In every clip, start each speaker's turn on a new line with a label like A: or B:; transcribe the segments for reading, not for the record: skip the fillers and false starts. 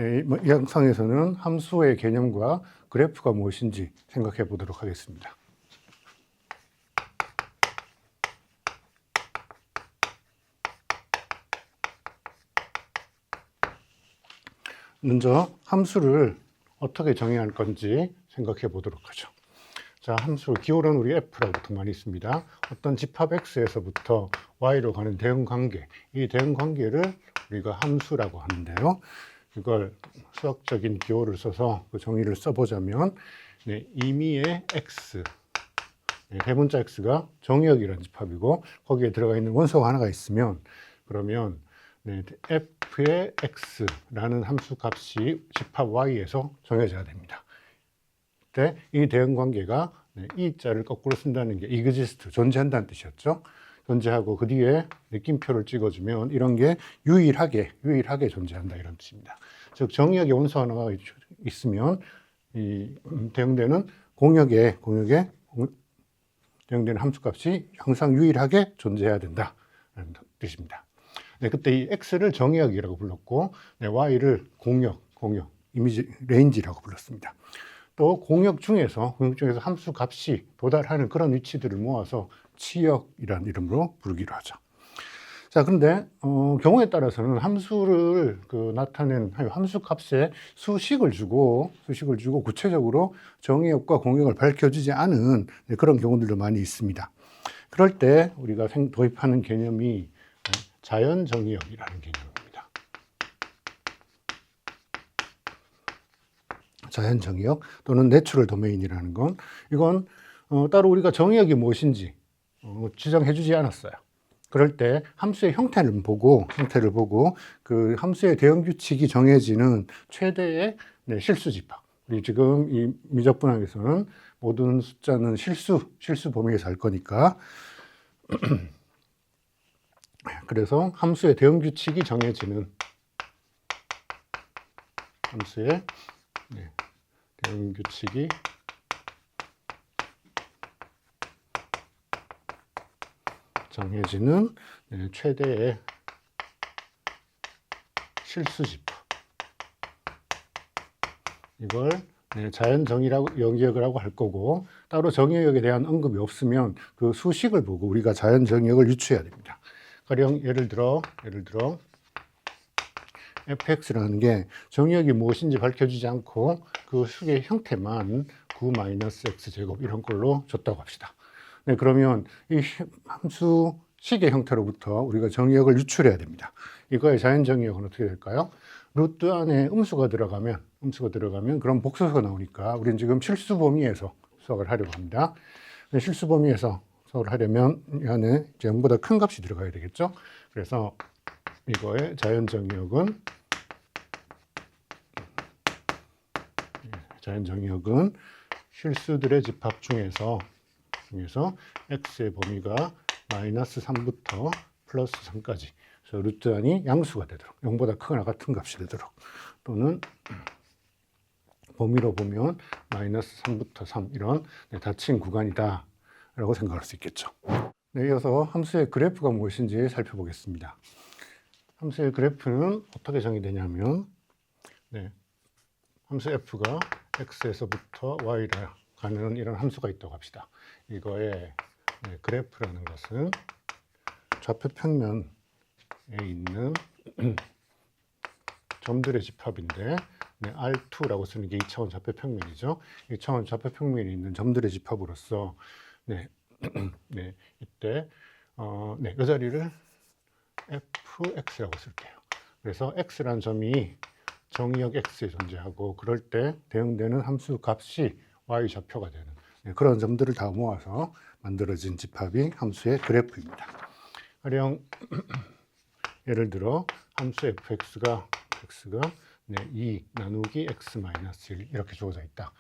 A: 네, 이 영상에서는 함수의 개념과 그래프가 무엇인지 생각해 보도록 하겠습니다. 먼저 함수를 어떻게 정의할 건지 생각해 보도록 하죠. 자, 함수 기호는 우리 F라고 보통 많이 씁니다. 어떤 집합 X에서부터 Y로 가는 대응관계, 이 대응관계를 우리가 함수라고 하는데요. 이걸 수학적인 기호를 써서 그 정의를 써보자면, 네, 임의의 X, 네, 대문자 X가 정의역이라는 집합이고 거기에 들어가 있는 원소가 하나가 있으면, 그러면 네, F의 X라는 함수 값이 집합 Y에서 정해져야 됩니다. 그때 이 대응관계가 이 자를 거꾸로 쓴다는 게 exist, 존재한다는 뜻이었죠. 존재하고 그 뒤에 느낌표를 찍어주면 이런 게 유일하게 존재한다 이런 뜻입니다. 즉 정의역의 원소 하나가 있으면 이 대응되는 공역에 대응되는 함수값이 항상 유일하게 존재해야 된다는 뜻입니다. 네, 그때 이 x를 정의역이라고 불렀고, 네, y를 공역, 이미지 레인지라고 불렀습니다. 또 공역 중에서 함수 값이 도달하는 그런 위치들을 모아서 치역이라는 이름으로 부르기로 하죠. 자, 그런데 경우에 따라서는 함수를 나타낸 함수 값에 수식을 주고 구체적으로 정의역과 공역을 밝혀주지 않은 그런 경우들도 많이 있습니다. 그럴 때 우리가 도입하는 개념이 자연정의역이라는 개념입니다. 자연정의역 또는 내추럴 도메인이라는 건, 이건 따로 우리가 정의역이 무엇인지 지정해주지 않았어요. 그럴 때 함수의 형태를 보고 그 함수의 대응 규칙이 정해지는 최대의 실수 집합. 우리 지금 이 미적분학에서는 모든 숫자는 실수 범위에서 할 거니까 그래서 함수의 대응 규칙이 정해지는 함수의 대응 규칙이 정해지는 최대의 실수 집합, 이걸 자연정의역이라고 할 거고, 따로 정의역에 대한 언급이 없으면 그 수식을 보고 우리가 자연정의역을 유추해야 됩니다. 가령 예를 들어 fx라는 게 정의역이 무엇인지 밝혀주지 않고 그 수의 형태만 9-x제곱 이런 걸로 줬다고 합시다. 네, 그러면 이 함수 식의 형태로부터 우리가 정의역을 유출해야 됩니다. 이거의 자연정의역은 어떻게 될까요? 루트 안에 음수가 들어가면 그럼 복소수가 나오니까 우리는 지금 실수 범위에서 수학을 하려고 합니다. 실수 범위에서 수학을 하려면 이 안에 0보다 큰 값이 들어가야 되겠죠. 그래서 이거의 자연정의역은 실수들의 집합 중에서 x의 범위가 -3부터 +3까지, 그래서 루트 안이 양수가 되도록, 0보다 크거나 같은 값이 되도록, 또는 범위로 보면 -3부터 3 이런 닫힌 구간이다 라고 생각할 수 있겠죠. 네, 이어서 함수의 그래프가 무엇인지 살펴보겠습니다. 함수의 그래프는 어떻게 정의되냐면, 함수 f가 x에서부터 y로 가는 이런 함수가 있다고 합시다. 이거의 그래프라는 것은 좌표 평면에 있는 점들의 집합인데, R2라고 쓰는 게 2차원 좌표 평면이죠. 2차원 좌표 평면에 있는 점들의 집합으로서 이때 이 자리를 fx라고 쓸게요. 그래서 x라는 점이 정의역 x에 존재하고, 그럴 때 대응되는 함수 값이 y 좌표가 되는 그런 점들을 다 모아서 만들어진 집합이 함수의 그래프입니다. 가령 예를 들어 함수 fx가 2 나누기 x-1 이렇게 주어져 있다.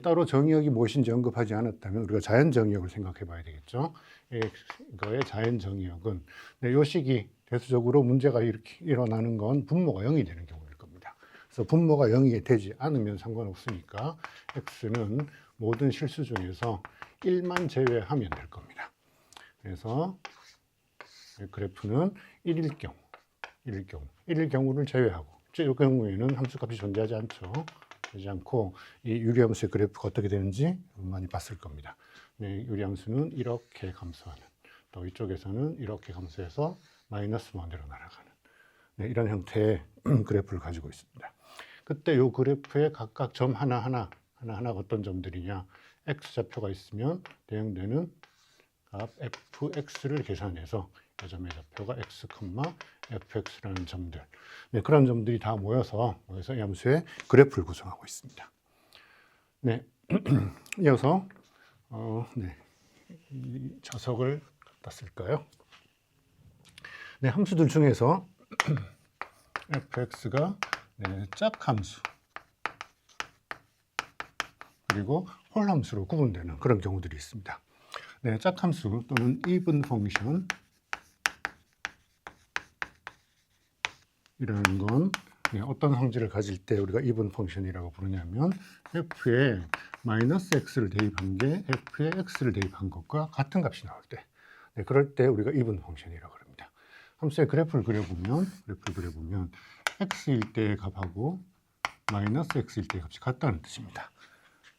A: 따로 정의역이 무엇인지 언급하지 않았다면 우리가 자연정의역을 생각해 봐야 되겠죠. 이거의 자연정의역은 이 식이 대수적으로 문제가 이렇게 일어나는 건 분모가 0이 되는 경우일 겁니다. 그래서 분모가 0이 되지 않으면 상관없으니까 x는 모든 실수 중에서 1만 제외하면 될 겁니다. 그래서 그래프는 1일 경우를 제외하고, 이 경우에는 함수값이 존재하지 않죠. 되지 않고 이 유리함수의 그래프가 어떻게 되는지 많이 봤을 겁니다. 네, 유리함수는 이렇게 감소하는, 또 이쪽에서는 이렇게 감소해서 마이너스 원으로 날아가는, 네, 이런 형태의 그래프를 가지고 있습니다. 그때 이 그래프에 각각 점 하나하나가 어떤 점들이냐, x좌표가 있으면 대응되는 값 fx를 계산해서 이 점의 좌표가 x, fx라는 점들, 네, 그런 점들이 다 모여서 이 함수의 그래프를 구성하고 있습니다. 네, 이어서 네, 이 자석을 갖다 쓸까요? 네, 함수들 중에서 fx가 네, 짝함수 그리고 홀함수로 구분되는 그런 경우들이 있습니다. 네, 짝함수 또는 even 펑션 이라는 건 네, 어떤 성질을 가질 때 우리가 even 펑션이라고 부르냐면 f에 마이너스 x를 대입한 게 f에 x를 대입한 것과 같은 값이 나올 때, 네, 그럴 때 우리가 even 펑션이라고 합니다. 함수의 그래프를 그려보면 x일 때의 값하고 마이너스 x일 때의 값이 같다는 뜻입니다.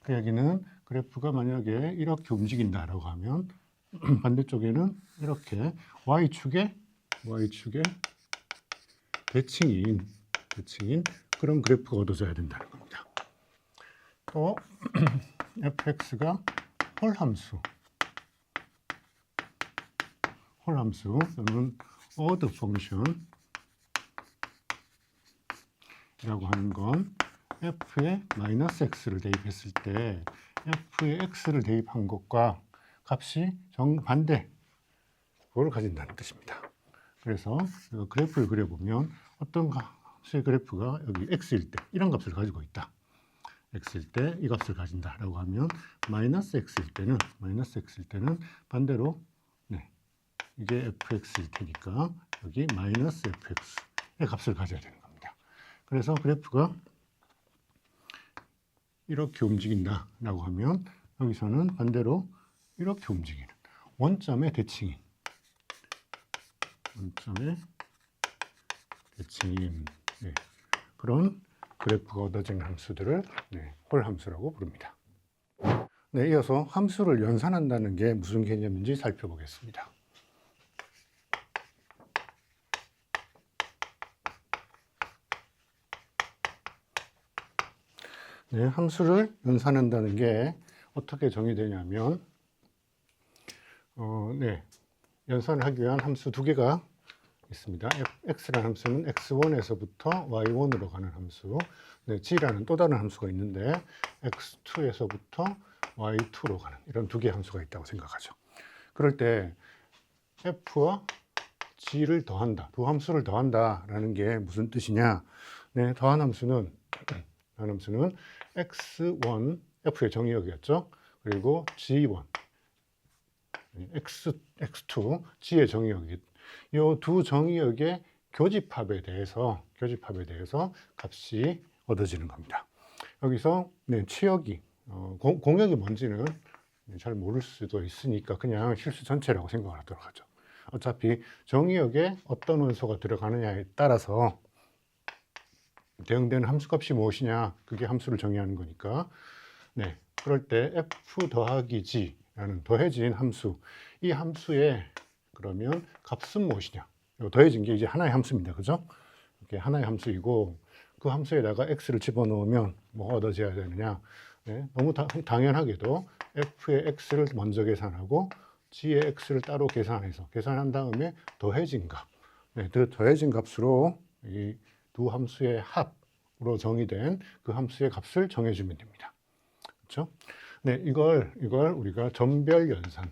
A: 그 얘기는 그래프가 만약에 이렇게 움직인다라고 하면 반대쪽에는 이렇게 y축에 대칭인 그런 그래프가 얻어져야 된다는 겁니다. 또 fx가 홀함수 또는 odd 펑션이라고 하는 건 f에 마이너스 x를 대입했을 때 f에 x를 대입한 것과 값이 정반대 그걸 가진다는 뜻입니다. 그래서 그래프를 그려보면 어떤 값의 그래프가 여기 x일 때 이런 값을 가지고 있다. x일 때 이 값을 가진다라고 하면 마이너스 x일 때는 반대로 네, 이게 fx일 테니까 여기 마이너스 fx의 값을 가져야 되는 겁니다. 그래서 그래프가 이렇게 움직인다라고 하면 여기서는 반대로 이렇게 움직이는 원점의 대칭인 네, 그런 그래프가 얻어지는 함수들을 네, 홀함수라고 부릅니다. 네, 이어서 함수를 연산한다는 게 무슨 개념인지 살펴보겠습니다. 네, 함수를 연산한다는 게 어떻게 정의되냐면 네, 연산을 하기 위한 함수 두 개가 있습니다. x라는 함수는 x1에서부터 y1으로 가는 함수, 네, g라는 또 다른 함수가 있는데 x2에서부터 y2로 가는 이런 두 개의 함수가 있다고 생각하죠. 그럴 때 f와 g를 더한다, 두 함수를 더한다라는 게 무슨 뜻이냐? 네, 더한 함수는 x1, f의 정의역이었죠. 그리고 g1, x2, g의 정의역이 이 두 정의역의 교집합에 대해서 값이 얻어지는 겁니다. 여기서 네, 치역이 공역이 뭔지는 잘 모를 수도 있으니까 그냥 실수 전체라고 생각을 하도록 하죠. 어차피 정의역에 어떤 원소가 들어가느냐에 따라서 대응되는 함수값이 무엇이냐, 그게 함수를 정의하는 거니까. 네, 그럴 때 f 더하기 g라는 더해진 함수, 이 함수의 그러면 값은 무엇이냐? 더해진 게 이제 하나의 함수입니다, 그죠? 이렇게 하나의 함수이고 그 함수에다가 x를 집어넣으면 뭐가 얻어져야 되느냐? 네, 너무 당연하게도 f의 x를 먼저 계산하고 g의 x를 따로 계산한 다음에 더해진 값, 네, 그 더해진 값으로 이 두 함수의 합으로 정의된 그 함수의 값을 정해주면 됩니다. 그렇죠? 네, 이걸 우리가 점별 연산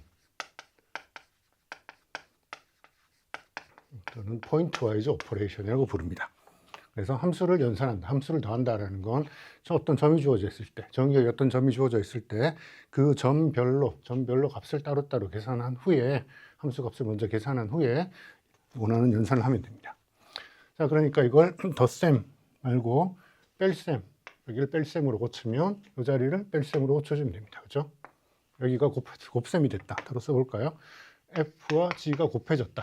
A: 또는 포인트 와이즈 오퍼레이션이라고 부릅니다. 그래서 함수를 연산한다, 함수를 더한다라는 건 어떤 점이 주어져 있을 때, 정의역에 어떤 점이 주어져 있을 때 그 점별로 값을 따로따로 계산한 후에, 함수 값을 먼저 계산한 후에 원하는 연산을 하면 됩니다. 자, 그러니까 이걸 덧셈 말고 뺄셈, 여기를 뺄셈으로 고치면 이 자리를 뺄셈으로 고쳐주면 됩니다. 그죠? 여기가 곱셈이 됐다. 따로 써볼까요? f와 g가 곱해졌다.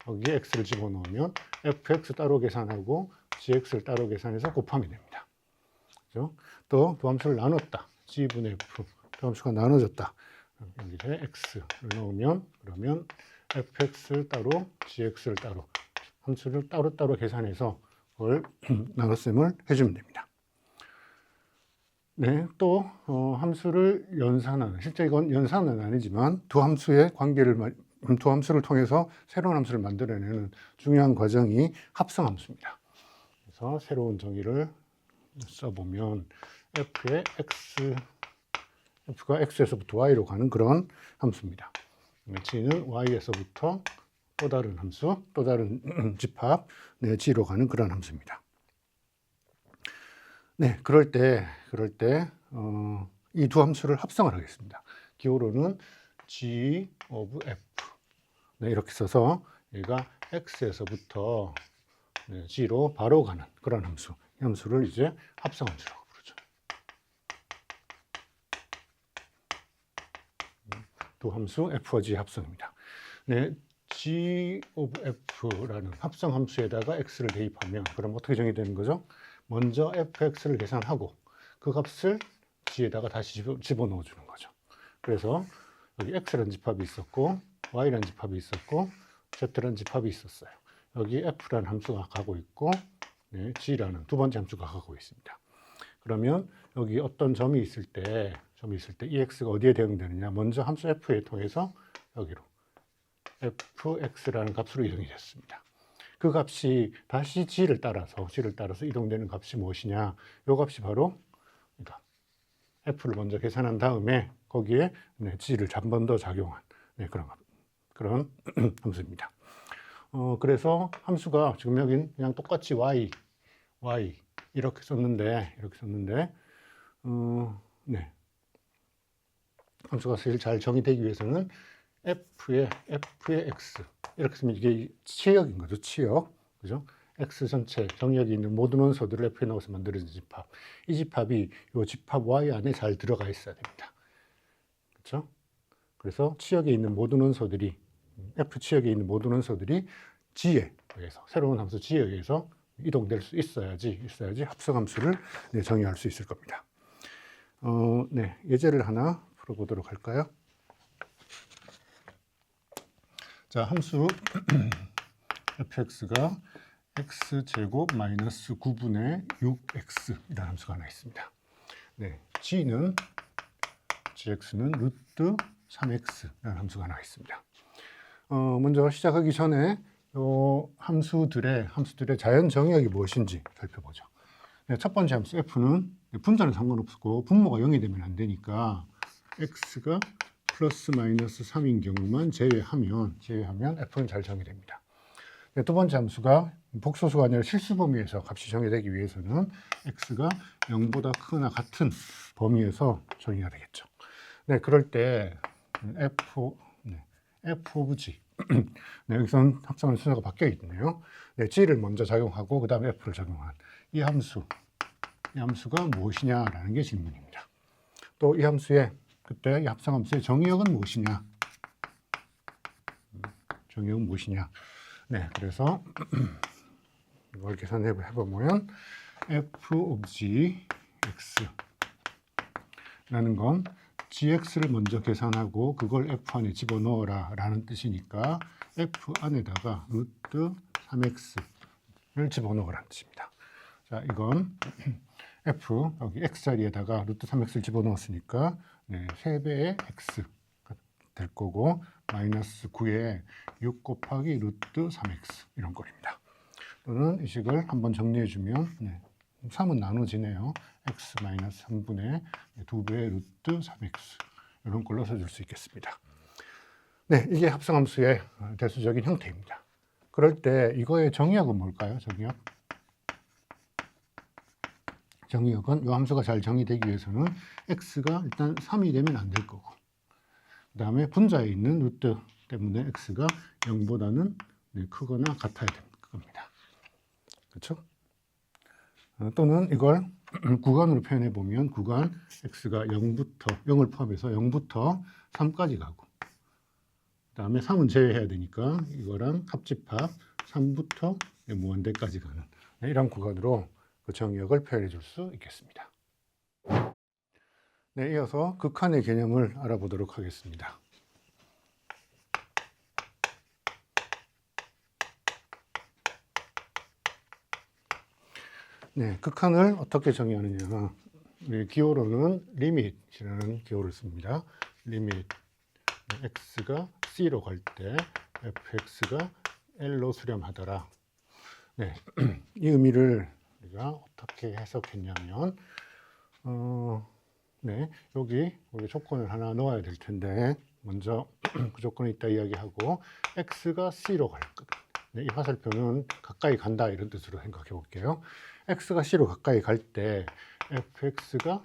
A: 여기에 x를 집어넣으면 fx 따로 계산하고 gx를 따로 계산해서 곱하면 됩니다. 그죠? 또 두 함수를 나눴다. g분의 f, 두 함수가 나눠졌다. 여기에 x를 넣으면 그러면 fx를 따로, gx를 따로, 함수를 따로따로 계산해서 그걸 나눗셈을 해주면 됩니다. 네, 또 함수를 연산하는, 실제 이건 연산은 아니지만 두 함수의 관계를, 두 함수를 통해서 새로운 함수를 만들어내는 중요한 과정이 합성함수입니다. 그래서 새로운 정의를 써보면 f의 x, f가 x에서부터 y로 가는 그런 함수입니다. g는 y에서부터 또 다른 함수, 또 다른 집합, 네, g로 가는 그런 함수입니다. 네, 그럴 때 이 두 함수를 합성을 하겠습니다. 기호로는 g of f, 네, 이렇게 써서 얘가 x에서부터 네, g로 바로 가는 그런 함수, 이 함수를 이제 합성함수라고 부르죠. 두 함수 f와 g 합성입니다. 네, g of f라는 합성함수에다가 x를 대입하면 그럼 어떻게 정의되는 거죠? 먼저 fx를 계산하고 그 값을 g에다가 다시 집어넣어 주는 거죠. 그래서 여기 x라는 집합이 있었고 y라는 집합이 있었고 z라는 집합이 있었어요. 여기 f라는 함수가 가고 있고 네, g라는 두 번째 함수가 가고 있습니다. 그러면 여기 어떤 점이 있을 때 이 x가 어디에 대응되느냐? 먼저 함수 f에 통해서 여기로 fx라는 값으로 이동이 됐습니다. 그 값이 다시 g를 따라서 이동되는 값이 무엇이냐? 이 값이 바로 그러니까 f를 먼저 계산한 다음에 거기에 네, g를 한 번 더 작용한 네, 그런 함수입니다. 그래서 함수가 지금 여긴 그냥 똑같이 y 이렇게 썼는데 네. 함수가 사실 잘 정의되기 위해서는 f의 x 이렇게 쓰면 이게 치역인 거죠. 치역. 그죠? x 전체 정역이 있는 모든 원소들을 f에 넣어서 만들어진 집합. 이 집합이 이 집합 y 안에 잘 들어가 있어야 됩니다. 그렇죠? 그래서 치역에 있는 모든 원소들이 f 치역에 있는 모든 원소들이 g에 의해서 새로운 함수 g에 의해서 이동될 수 있어야지 합성함수를 네, 정의할 수 있을 겁니다. 네, 예제를 하나 풀어보도록 할까요? 자, 함수 fx가 x제곱 마이너스 9분의 6x 이라는 함수가 하나 있습니다. 네, gx는 루트 3x라는 함수가 하나 있습니다. 먼저 시작하기 전에 함수들의 자연 정의역이 무엇인지 살펴보죠. 네, 첫 번째 함수 f는 분자는 상관없고 분모가 0이 되면 안 되니까 x가 플러스 마이너스 3인 경우만 제외하면 f는 잘 정의됩니다. 네, 두 번째 함수가 복소수가 아니라 실수 범위에서 값이 정의되기 위해서는 x가 0보다 크거나 같은 범위에서 정의가 되겠죠. 네, 그럴 때 f of g 네, 여기서는 합성하는 순서가 바뀌어 있네요. 네, g를 먼저 작용하고 그 다음에 f를 작용한 이 함수가 무엇이냐라는 게 질문입니다. 또 이 함수의 그때 이 합성함수의 정의역은 무엇이냐? 네, 그래서 이걸 계산해 보면 f of g x라는 건 gx를 먼저 계산하고 그걸 f 안에 집어넣어라 라는 뜻이니까 f 안에다가 루트 3x를 집어넣으라는 뜻입니다. 자, 이건 f 여기 x 자리에다가 루트 3x를 집어넣었으니까 네, 3배의 x가 될 거고 마이너스 9에 6 곱하기 루트 3x 이런 꼴입니다. 또는 이 식을 한번 정리해 주면 네, 3은 나눠지네요. x 마이너스 3분의 2배의 루트 3x 이런 걸로 써줄 수 있겠습니다. 네, 이게 합성함수의 대수적인 형태입니다. 그럴 때 이거의 정의역은 뭘까요? 정의역은 이 함수가 잘 정의되기 위해서는 x가 일단 3이 되면 안 될 거고 그 다음에 분자에 있는 루트 때문에 x가 0보다는 크거나 같아야 될 겁니다. 그렇죠? 또는 이걸 구간으로 표현해 보면 구간 x가 0을 포함해서 0부터 3까지 가고 그다음에 3은 제외해야 되니까 이거랑 합집합 3부터 무한대까지 가는 이런 구간으로 그 정의역을 표현해 줄 수 있겠습니다. 네, 이어서 극한의 개념을 알아보도록 하겠습니다. 네, 극한을 어떻게 정의하느냐. 우리 기호로는 리밋이라는 기호를 씁니다. 리밋 x가 c로 갈 때 fx가 l로 수렴하더라. 네, 이 의미를 우리가 어떻게 해석했냐면 네, 여기 우리 조건을 하나 넣어야 될 텐데 먼저 그 조건이 있다 이야기하고 x가 c로 갈 것. 네, 이 화살표는 가까이 간다 이런 뜻으로 생각해 볼게요. x가 c로 가까이 갈 때 fx가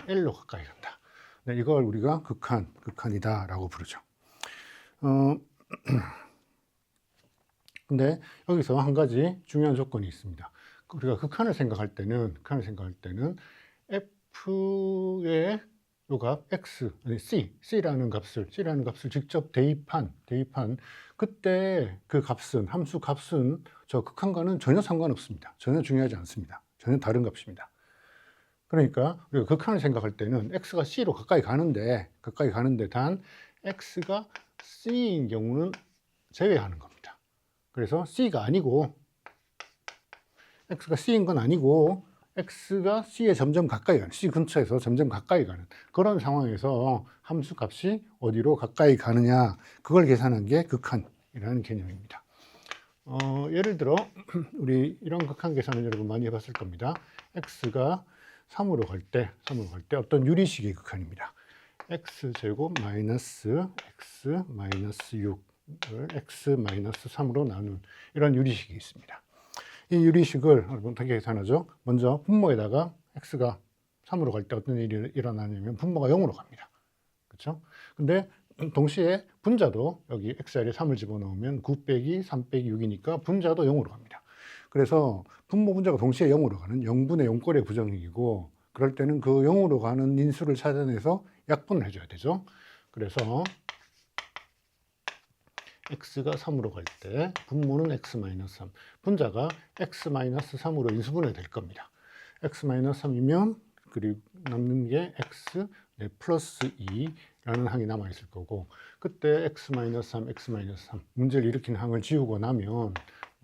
A: l로 가까이 간다. 네, 이걸 우리가 극한이다라고 부르죠. 근데 여기서 한 가지 중요한 조건이 있습니다. 우리가 극한을 생각할 때는 f의 요 값 x, 아니 c라는 값을 직접 대입한 그때 그 값은 함수 값은 저 극한과는 전혀 상관없습니다. 전혀 중요하지 않습니다. 전혀 다른 값입니다. 그러니까 우리가 극한을 생각할 때는 x가 c로 가까이 가는데 단 x가 c인 경우는 제외하는 겁니다. 그래서 c가 아니고 x가 c인 건 아니고 x가 c에 점점 가까이 가는, c 근처에서 점점 가까이 가는 그런 상황에서 함수 값이 어디로 가까이 가느냐, 그걸 계산한 게 극한이라는 개념입니다. 예를 들어 우리 이런 극한 계산을 여러분 많이 해봤을 겁니다. x가 3으로 갈 때 어떤 유리식의 극한입니다. x제곱 마이너스 x 마이너스 6을 x 마이너스 3으로 나눈 이런 유리식이 있습니다. 이 유리식을 어떻게 계산하죠? 먼저 분모에다가 x가 3으로 갈 때 어떤 일이 일어나냐면 분모가 0으로 갑니다. 그렇죠? 근데 동시에 분자도 여기 x자리에 3을 집어넣으면 9 빼기 3 빼기 6이니까 분자도 0으로 갑니다. 그래서 분모 분자가 동시에 0으로 가는 0분의 0꼴의 부정식이고, 그럴 때는 그 0으로 가는 인수를 찾아내서 약분을 해줘야 되죠. 그래서 x가 3으로 갈 때 분모는 x-3, 분자가 x-3으로 인수분해 될 겁니다. x-3이면 그리고 남는 게 x 플러스 2라는 항이 남아 있을 거고, 그때 x-3, x-3 문제를 일으킨 항을 지우고 나면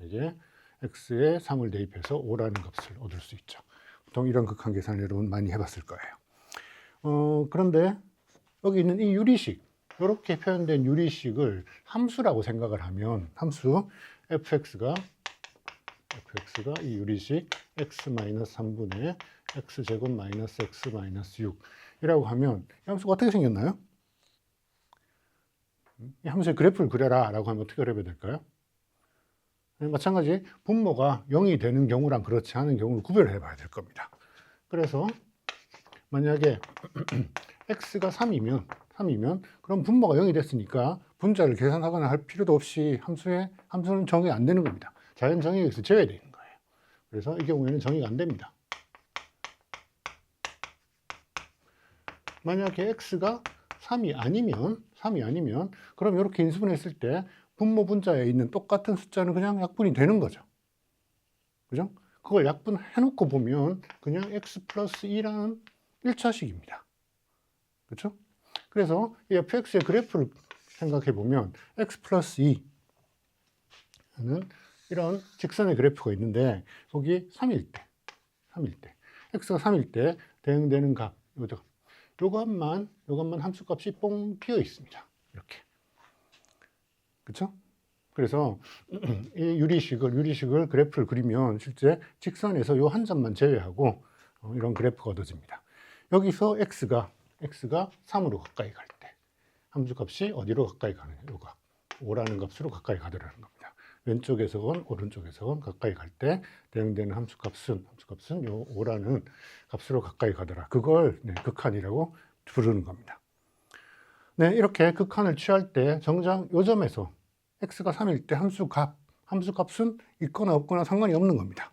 A: 이제 x에 3을 대입해서 5라는 값을 얻을 수 있죠. 보통 이런 극한 계산을 여러분 많이 해봤을 거예요. 그런데 여기 있는 이 유리식, 이렇게 표현된 유리식을 함수라고 생각을 하면 함수 fx가 이 유리식 x-3분의 x제곱 마이너스 x 마이너스 6이라고 하면 이 함수가 어떻게 생겼나요? 이 함수의 그래프를 그려라 라고 하면 어떻게 그려야 될까요? 마찬가지 분모가 0이 되는 경우랑 그렇지 않은 경우를 구별해 봐야 될 겁니다. 그래서 만약에 x가 3이면 그럼 분모가 0이 됐으니까 분자를 계산하거나 할 필요도 없이 함수는 정의 안 되는 겁니다. 자연 정의에서 제외되는 거예요. 그래서 이 경우에는 정의가 안 됩니다. 만약에 x가 3이 아니면 그럼 이렇게 인수분했을 때 분모 분자에 있는 똑같은 숫자는 그냥 약분이 되는 거죠. 그죠? 그걸 약분해 놓고 보면 그냥 x 플러스 2라는 1차식입니다. 그렇죠? 그래서 이 fx의 그래프를 생각해 보면 x 플러스 2는 이런 직선의 그래프가 있는데 거기 3일 때 x가 3일 때 대응되는 값, 요것만 함수값이 뽕 비어 있습니다. 이렇게. 그렇죠? 그래서 이 유리식을 그래프를 그리면 실제 직선에서 요 한 점만 제외하고 이런 그래프가 얻어집니다. 여기서 x가 3으로 가까이 갈 때 함수값이 어디로 가까이 가느냐, 요거 5라는 값으로 가까이 가더라는 겁니다. 왼쪽에서건 오른쪽에서건 가까이 갈 때 대응되는 함수값은 요 5라는 값으로 가까이 가더라. 그걸 극한이라고 부르는 겁니다. 네, 이렇게 극한을 취할 때 정작 요 점에서 x가 3일 때 함수값은 있거나 없거나 상관이 없는 겁니다.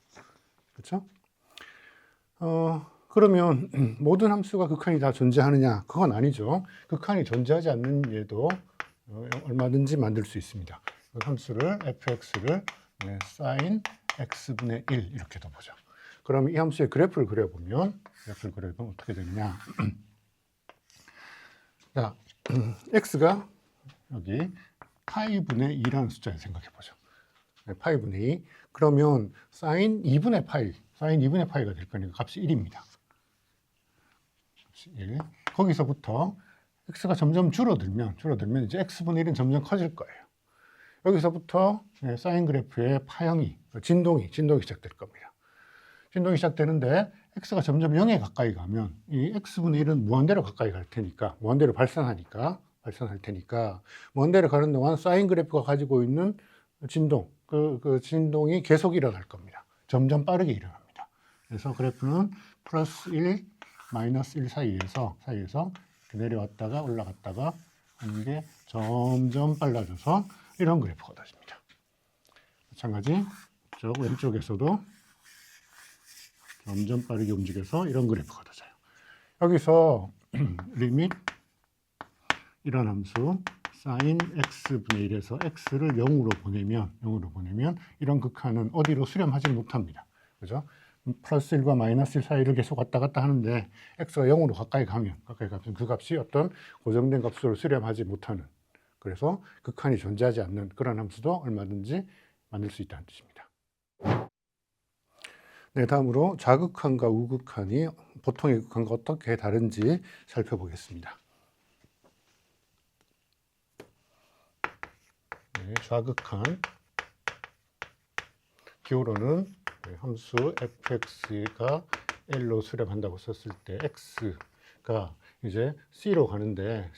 A: 그렇죠? 그러면 모든 함수가 극한이 다 존재하느냐? 그건 아니죠. 극한이 존재하지 않는 예도 얼마든지 만들 수 있습니다. 그 함수를 fx를 sin x분의 1 이렇게도 보죠. 그럼 이 함수의 그래프를 그려보면 어떻게 되느냐? 자, x가 여기 파이분의 2라는 숫자를 생각해 보죠. 파이분의 2. 그러면 사인 2분의 파이가 될 거니까 값이 1입니다. 값이 1. 거기서부터 x가 점점 줄어들면 이제 x분의 1은 점점 커질 거예요. 여기서부터 사인 그래프의 파형이, 진동이 시작될 겁니다. 진동이 시작되는데 x가 점점 0에 가까이 가면 이 x분의 1은 무한대로 가까이 갈 테니까, 무한대로 발산할 테니까 무한대로 가는 동안 사인 그래프가 가지고 있는 진동, 그 진동이 계속 일어날 겁니다. 점점 빠르게 일어납니다. 그래서 그래프는 플러스 1, 마이너스 1 사이에서 내려왔다가 올라갔다가 하는 게 점점 빨라져서 이런 그래프가 얻어집니다. 마찬가지 쪽 왼쪽에서도 점점 빠르게 움직여서 이런 그래프가 얻어져요. 여기서 리밋 이런 함수 sin x분의 1에서 x를 0으로 보내면 이런 극한은 어디로 수렴하지 못합니다. 그죠? 플러스 1과 마이너스 1 사이를 계속 왔다 갔다 하는데 x가 0으로 가까이 가면 그 값이 어떤 고정된 값으로 수렴하지 못하는, 그래서 극한이 존재하지 않는 그런 함수도 얼마든지 만들 수 있다는 뜻입니다. 네, 다음으로 좌극한과 우극한이 보통의 극한과 어떻게 다른지 살펴보겠습니다. 네, 좌극한 기호로는 함수 fx가 L로 수렴한다고 썼을 때 x가 이제 C로 가는데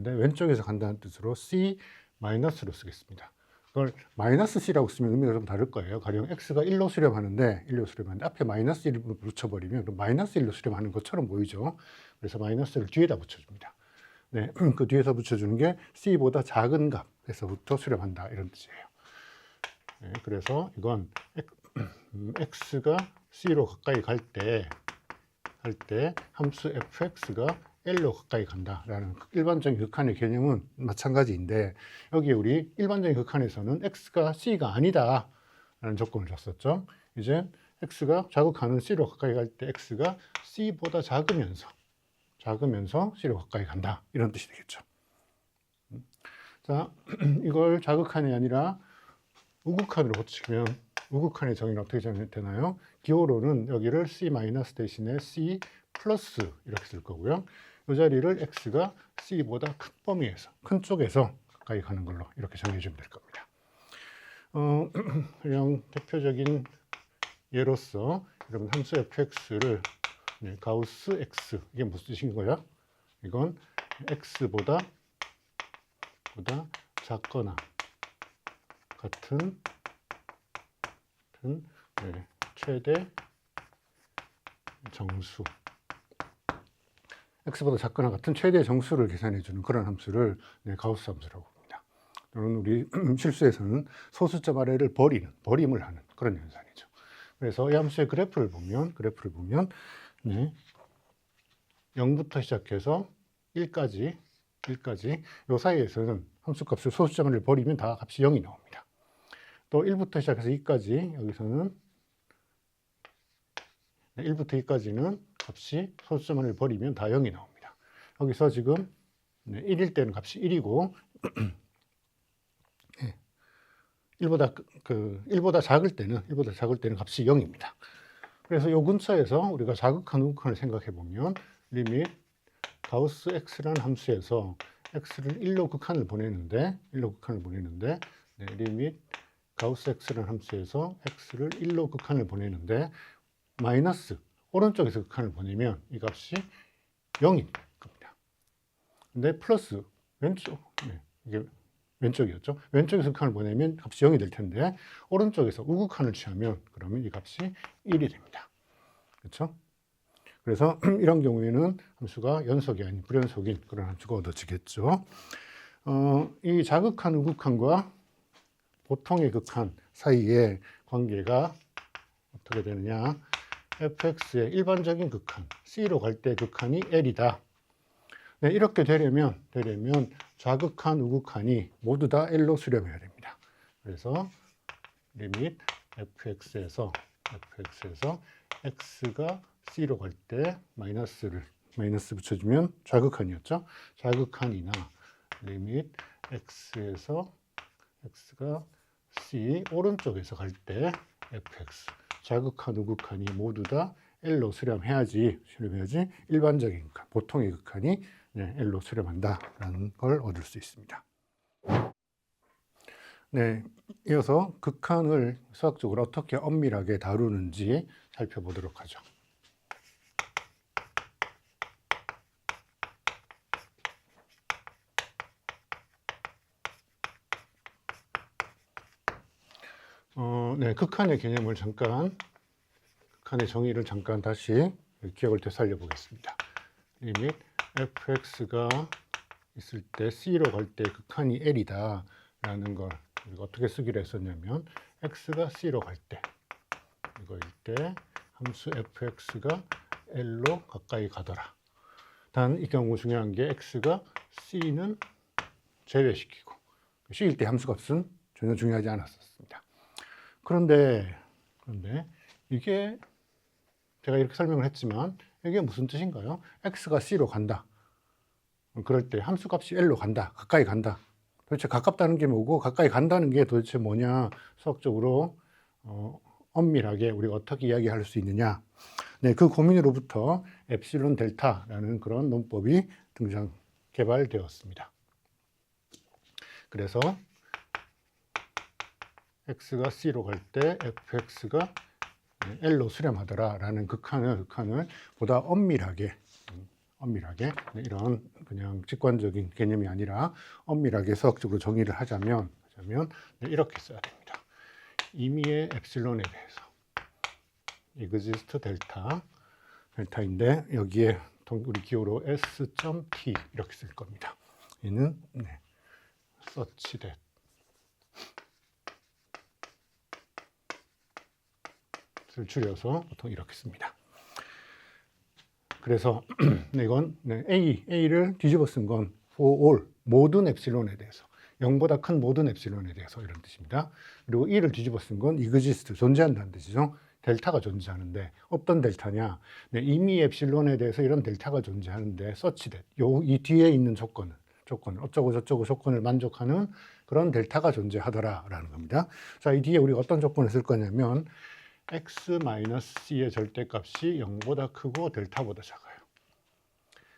A: 왼쪽에서 간다는 뜻으로 C 마이너스로 쓰겠습니다. 그걸 마이너스 C라고 쓰면 의미가 좀 다를 거예요. 가령 x가 1로 수렴하는데 앞에 마이너스 1을 붙여버리면 그럼 마이너스 1로 수렴하는 것처럼 보이죠. 그래서 마이너스를 뒤에다 붙여줍니다. 네, 그 뒤에서 붙여주는 게 C보다 작은 값에서부터 수렴한다 이런 뜻이에요. 네, 그래서 이건 x가 C로 가까이 갈 때 함수 fx가 L로 가까이 간다라는 일반적인 극한의 개념은 마찬가지인데, 여기 우리 일반적인 극한에서는 x가 C가 아니다라는 조건을 줬었죠. 이제 x가 좌극한은 C로 가까이 갈 때 x가 C보다 작으면서 C로 가까이 간다 이런 뜻이 되겠죠. 자, 이걸 좌극한이 아니라 우극한으로 고치면 우극한의 정의는 어떻게 되나요? 기호로는 여기를 C- 대신에 C+ 이렇게 쓸 거고요. 이 자리를 x가 C보다 큰 범위에서, 큰 쪽에서 가까이 가는 걸로 이렇게 정해주면 될 겁니다. 그냥 대표적인 예로서 여러분 함수 fx를 가우스 x, 이게 무슨 뜻인 거야? 이건 x보다 작거나 같은 최대 정수, x보다 작거나 같은 최대 정수를 계산해 주는 그런 함수를 가우스 함수라고 합니다. 또는 우리 실수에서는 소수점 아래를 버림을 하는 그런 현상이죠. 그래서 이 함수의 그래프를 보면 0부터 시작해서 1까지 이 사이에서는 함수값을 소수점을 버리면 다 값이 0이 나옵니다. 또 1부터 시작해서 2까지 여기서는 1부터 2까지는 값이 소수점을 버리면 다 0이 나옵니다. 여기서 지금 1일 때는 값이 1이고 1보다 작을 때는 값이 0입니다. 그래서 이 근처에서 우리가 자극한 우극한을 생각해 보면 리밋 가우스 x라는 함수에서 x를 1로 극한을 보내는데 리밋 가우스 x라는 함수에서 x를 1로 극한을 보내는데 마이너스 오른쪽에서 극한을 보내면 이 값이 0인 겁니다. 근데 플러스 이게 왼쪽이었죠. 왼쪽에서 극한을 보내면 값이 0이 될 텐데 오른쪽에서 우극한을 취하면 그러면 이 값이 1이 됩니다. 그렇죠? 그래서 이런 경우에는 함수가 연속이 아닌 불연속인 그런 함수가 얻어지겠죠. 이 자극한 우극한과 보통의 극한 사이의 관계가 어떻게 되느냐? fx의 일반적인 극한, C로 갈 때 극한이 L이다. 네, 이렇게 되려면 좌극한, 우극한이 모두 다 L로 수렴해야 됩니다. 그래서 리밋 fx에서 x가 c로 갈 때 마이너스 붙여주면 좌극한이었죠. 좌극한이나 리밋 x에서 x가 c 오른쪽에서 갈 때 fx 좌극한, 우극한이 모두 다 L로 수렴해야지 일반적인 극한, 보통의 극한이 L로 수렴한다라는 걸 얻을 수 있습니다. 네, 이어서 극한을 수학적으로 어떻게 엄밀하게 다루는지 살펴보도록 하죠. 네, 극한의 개념을 극한의 정의를 잠깐 다시 기억을 되살려 보겠습니다. 리밋 fx가 있을 때 c로 갈 때 극한이 L이다 라는 걸 우리가 어떻게 쓰기로 했었냐면 x가 c로 갈 때 이거일 때 함수 fx가 L로 가까이 가더라. 단 이 경우 중요한 게 x가 c는 제외시키고 c일 때 함수 값은 전혀 중요하지 않았었습니다. 그런데 이게 제가 이렇게 설명을 했지만 이게 무슨 뜻인가요? x가 c로 간다. 그럴 때 함수 값이 L로 간다. 가까이 간다. 도대체 가깝다는 게 뭐고 가까이 간다는 게 도대체 뭐냐? 수학적으로 엄밀하게 우리가 어떻게 이야기할 수 있느냐? 네, 그 고민으로부터 엡실론 델타라는 그런 논법이 개발되었습니다. 그래서 x가 c로 갈 때 fx가 L로 수렴하더라라는 극한을 보다 엄밀하게 이런 그냥 직관적인 개념이 아니라 엄밀하게 수학적으로 정의를 하자면 이렇게 써야 됩니다. 임의의 엡실론에 대해서 exist 델타인데 여기에 우리 기호로 s.t 이렇게 쓸 겁니다. 얘는 such that 를 줄여서 보통 이렇게 씁니다. 그래서 이건 A를 뒤집어 쓴 건 for all, 모든 엡실론에 대해서 0보다 큰 모든 엡실론에 대해서 이런 뜻입니다. 그리고 E를 뒤집어 쓴 건 exist, 존재한다는 뜻이죠. 델타가 존재하는데 어떤 델타냐? 이미 엡실론에 대해서 이런 델타가 존재하는데 such that, 이 뒤에 있는 조건을 어쩌고 저쩌고 조건을 만족하는 그런 델타가 존재하더라라는 겁니다. 자, 이 뒤에 우리가 어떤 조건을 쓸 거냐면 x-c의 절대값이 0보다 크고 델타보다 작아요.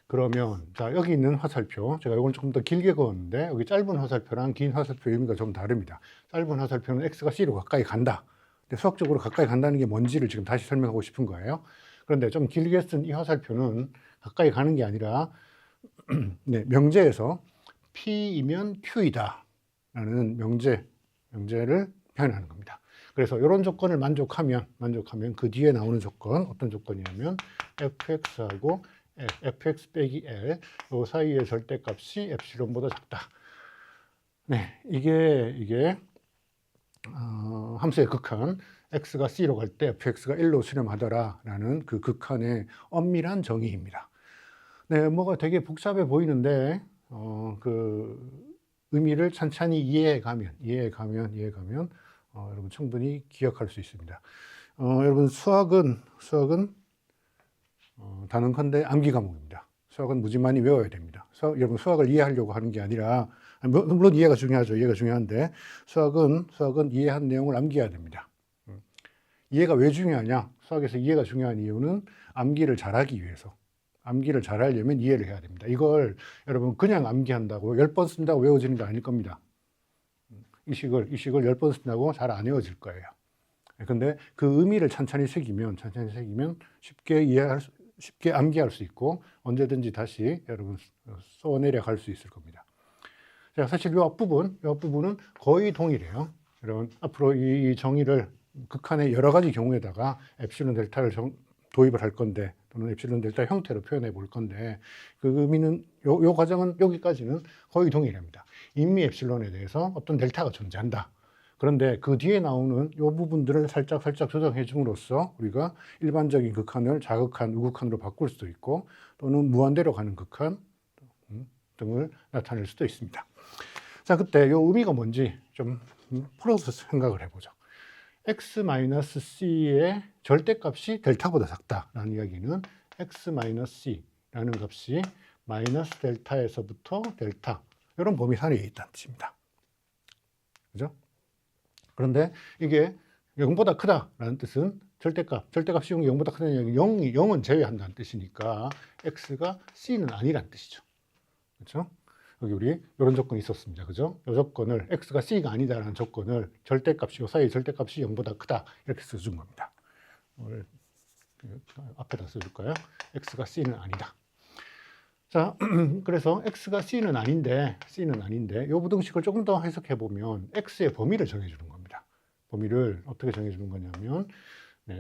A: 그러면 자, 여기 있는 화살표, 제가 이걸 조금 더 길게 그었는데 여기 짧은 화살표랑 긴 화살표 의미가 좀 다릅니다. 짧은 화살표는 x가 c로 가까이 간다. 근데 수학적으로 가까이 간다는 게 뭔지를 지금 다시 설명하고 싶은 거예요. 그런데 좀 길게 쓴 이 화살표는 가까이 가는 게 아니라 명제에서 P이면 Q이다 라는 명제를 표현하는 겁니다. 그래서 이런 조건을 만족하면 그 뒤에 나오는 조건, 어떤 조건이냐면 fx하고 fx 빼기 L 이 사이의 절대값이 엡실론보다 작다. 네, 이게 함수의 극한, x가 c로 갈 때 fx가 1로 수렴하더라라는 그 극한의 엄밀한 정의입니다. 네, 뭐가 되게 복잡해 보이는데 그 의미를 찬찬히 이해해가면 여러분 충분히 기억할 수 있습니다. 여러분 수학은 단언컨대 암기 과목입니다. 수학은 무지 많이 외워야 됩니다. 여러분 수학을 이해하려고 하는 게 아니라 물론 이해가 중요하죠. 이해가 중요한데 수학은 이해한 내용을 암기해야 됩니다. 이해가 왜 중요하냐? 수학에서 이해가 중요한 이유는 암기를 잘하기 위해서. 암기를 잘하려면 이해를 해야 됩니다. 이걸 여러분 그냥 암기한다고 10번 쓴다고 외워지는 게 아닐 겁니다. 이 식을 10번 쓴다고 잘 안 외워질 거예요. 근데 그 의미를 찬찬히 새기면 쉽게 암기할 수 있고 언제든지 다시 여러분 쏘내려 갈 수 있을 겁니다. 자, 사실 이 앞부분은 거의 동일해요. 여러분 앞으로 이 정의를 극한의 여러 가지 경우에다가 엡실론 델타를 도입을 할 건데 또는 엡실론 델타 형태로 표현해 볼 건데 그 의미는 요 과정은 여기까지는 거의 동일합니다. 임미 엡실론에 대해서 어떤 델타가 존재한다. 그런데 그 뒤에 나오는 이 부분들을 살짝 조정해 줌으로써 우리가 일반적인 극한을 자극한, 우극한으로 바꿀 수도 있고 또는 무한대로 가는 극한, 등을 나타낼 수도 있습니다. 자, 그때 이 의미가 뭔지 좀 풀어서 생각을 해보죠. x-c의 절대값이 델타보다 작다라는 이야기는 x-c라는 값이 마이너스 델타에서부터 델타 이런 범위 사이에 있다는 뜻입니다. 그죠? 그런데 이게 0보다 크다라는 뜻은 절대값이 0보다 크다는 얘기는 0은 제외한다는 뜻이니까 x가 c는 아니라는 뜻이죠. 그렇죠? 여기 우리 이런 조건이 있었습니다. 그죠? 이 조건을 x가 c가 아니다라는 조건을 절대값이 요 사이 절대값이 0보다 크다 이렇게 써준 겁니다. 앞에다 써줄까요? x가 c는 아니다. 자, 그래서 x가 c는 아닌데 이 부등식을 조금 더 해석해 보면 x의 범위를 정해주는 겁니다. 범위를 어떻게 정해주는 거냐면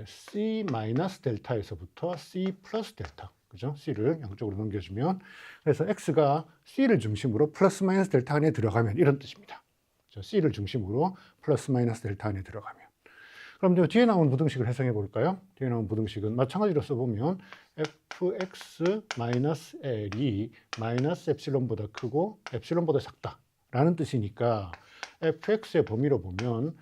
A: c 마이너스 델타에서부터 c 플러스 델타, 그죠? c를 양쪽으로 넘겨주면 그래서 x가 c를 중심으로 플러스 마이너스 델타 안에 들어가면 이런 뜻입니다. 그렇죠? c를 중심으로 플러스 마이너스 델타 안에 들어가면. 그럼 뒤에 나온 부등식을 해석해 볼까요? 뒤에 나온 부등식은 마찬가지로 써보면 fx-l이 마이너스 엡실론보다 크고 엡실론보다 작다라는 뜻이니까 fx의 범위로 보면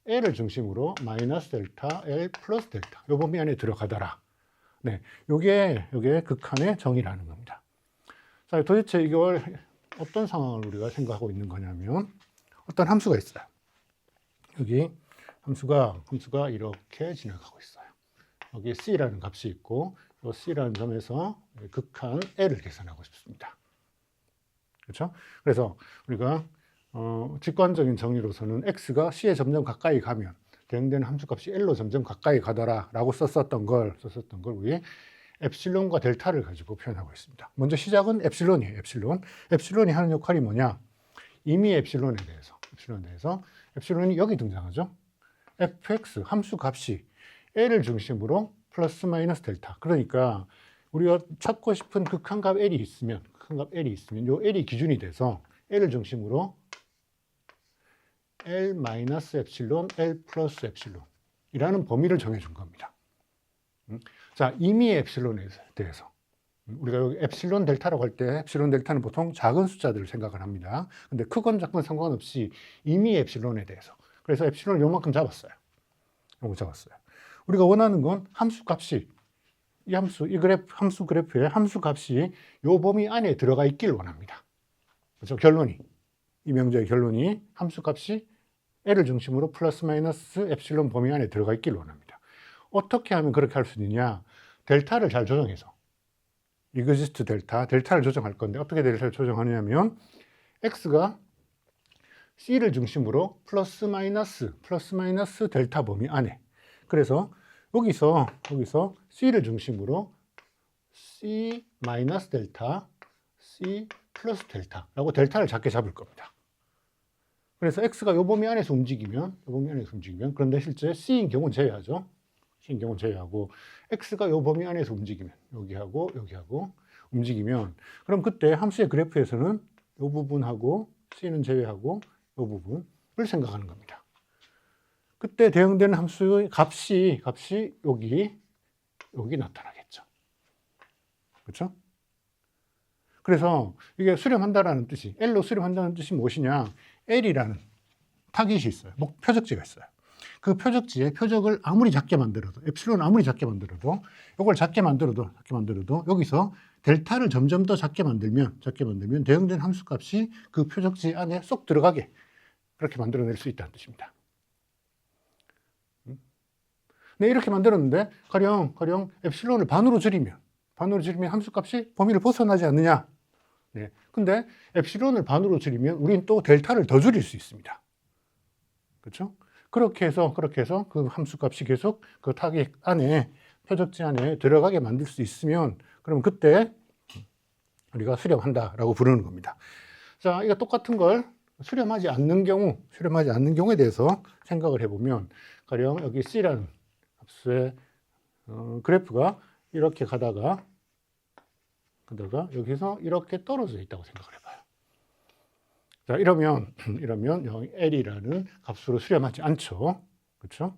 A: l을 중심으로 마이너스 델타, l 플러스 델타 이 범위 안에 들어가더라. 네, 요게 극한의 정의라는 겁니다. 자, 도대체 이걸 어떤 상황을 우리가 생각하고 있는 거냐면 어떤 함수가 있어요. 여기 함수가 이렇게 지나가고 있어요. 여기 c라는 값이 있고 이 c라는 점에서 극한 l을 계산하고 싶습니다. 그렇죠? 그래서 우리가 직관적인 정의로서는 x가 c에 점점 가까이 가면 대응되는 함수값이 l로 점점 가까이 가더라라고 썼었던 걸 우리 엡실론과 델타를 가지고 표현하고 있습니다. 먼저 시작은 엡실론이에요. 엡실론이 하는 역할이 뭐냐? 이미 엡실론에 대해서 엡실론이 여기 등장하죠. fx 함수 값이 l을 중심으로 플러스 마이너스 델타. 그러니까 우리가 찾고 싶은 극한값 l이 있으면 요 l이 기준이 돼서 l을 중심으로 l 마이너스 엡실론, l 플러스 엡실론이라는 범위를 정해준 겁니다. 자, 이미 엡실론에 대해서 우리가 여기 엡실론 델타라고 할 때 엡실론 델타는 보통 작은 숫자들을 생각을 합니다. 근데 크건 작건 상관없이 이미 엡실론에 대해서 그래서 엡실론을 요만큼 잡았어요. 우리가 원하는 건 함수 값이 함수 그래프의 함수 값이 요 범위 안에 들어가 있길 원합니다. 그렇죠? 이 명제의 결론이 함수 값이 l을 중심으로 플러스 마이너스 엡실론 범위 안에 들어가 있길 원합니다. 어떻게 하면 그렇게 할 수 있느냐? 델타를 잘 조정해서 이그지스트 델타를 조정할 건데 어떻게 델타를 조정하냐면 x가 c를 중심으로 플러스 마이너스 델타 범위 안에 그래서 여기서 c를 중심으로 c 마이너스 델타, c 플러스 델타라고 델타를 작게 잡을 겁니다. 그래서 x가 요 범위 안에서 움직이면 그런데 실제 c인 경우는 제외하죠. c인 경우는 제외하고 x가 요 범위 안에서 움직이면 여기하고 움직이면 그럼 그때 함수의 그래프에서는 요 부분하고 c는 제외하고 요 부분을 생각하는 겁니다. 그때 대응되는 함수의 값이 여기 나타나겠죠. 그렇죠? 그래서 이게 수렴한다라는 뜻이 L로 수렴한다는 뜻이 무엇이냐? L이라는 타깃이 있어요. 표적지가 있어요. 그 표적지에 표적을 아무리 작게 만들어도 엡실론 아무리 작게 만들어도 이걸 작게 만들어도 여기서 델타를 점점 더 작게 만들면 대응된 함수값이 그 표적지 안에 쏙 들어가게 그렇게 만들어낼 수 있다는 뜻입니다. 네, 이렇게 만들었는데 가령 엡실론을 반으로 줄이면 함수값이 범위를 벗어나지 않느냐? 네. 근데 엡실론을 반으로 줄이면 우리는 또 델타를 더 줄일 수 있습니다. 그렇죠? 그렇게 해서 그 함수값이 계속 그 타깃 안에 표적지 안에 들어가게 만들 수 있으면 그럼 그때 우리가 수렴한다라고 부르는 겁니다. 자, 이거 똑같은 걸 수렴하지 않는 경우에 대해서 생각을 해보면 가령 여기 C라는 합수의 그래프가 이렇게 가다가 여기서 이렇게 떨어져 있다고 생각을 해봐요. 자, 이러면 L이라는 값으로 수렴하지 않죠. 그렇죠?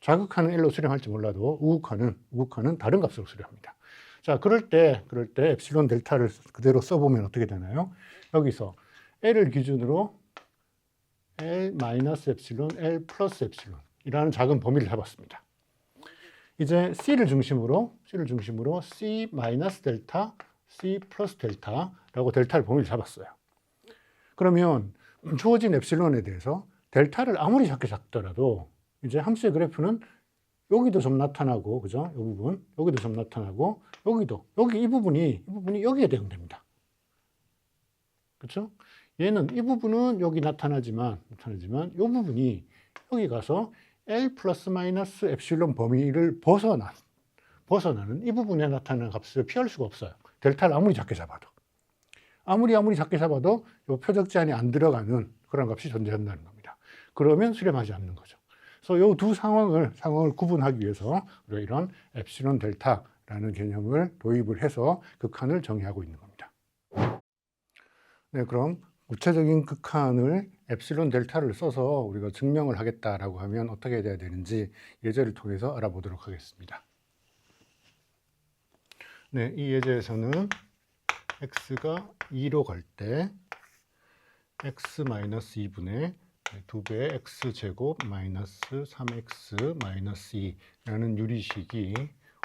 A: 자극하는 L로 수렴할지 몰라도 우극하는 다른 값으로 수렴합니다. 자, 그럴 때 엡실론 델타를 그대로 써보면 어떻게 되나요? 여기서 L을 기준으로 L 마이너스 엡실론, L 플러스 엡실론 이라는 작은 범위를 잡았습니다. 이제 C를 중심으로 C 마이너스 델타, C 플러스 델타라고 델타를 범위를 잡았어요. 그러면 주어진 엡실론에 대해서 델타를 아무리 작게 잡더라도 이제 함수의 그래프는 여기도 좀 나타나고, 그죠? 이 부분, 여기도 좀 나타나고, 이 부분이 여기에 대응됩니다. 그렇죠? 얘는 이 부분은 여기 나타나지만 이 부분이 여기 가서 L 플러스 마이너스 엡실론 범위를 벗어나는 이 부분에 나타나는 값을 피할 수가 없어요. 델타를 아무리 작게 잡아도. 아무리 작게 잡아도 이 표적 제한이 안 들어가는 그런 값이 존재한다는 겁니다. 그러면 수렴하지 않는 거죠. 그래서 이 두 상황을 구분하기 위해서 우리가 이런 엡실론 델타라는 개념을 도입을 해서 극한을 정의하고 있는 겁니다. 네, 그럼 구체적인 극한을 엡실론 델타를 써서 우리가 증명을 하겠다라고 하면 어떻게 돼야 되는지 예제를 통해서 알아보도록 하겠습니다. 네, 이 예제에서는 x가 2로 갈 때 x-2분의 2배의 x제곱 마이너스 3x 마이너스 2라는 유리식이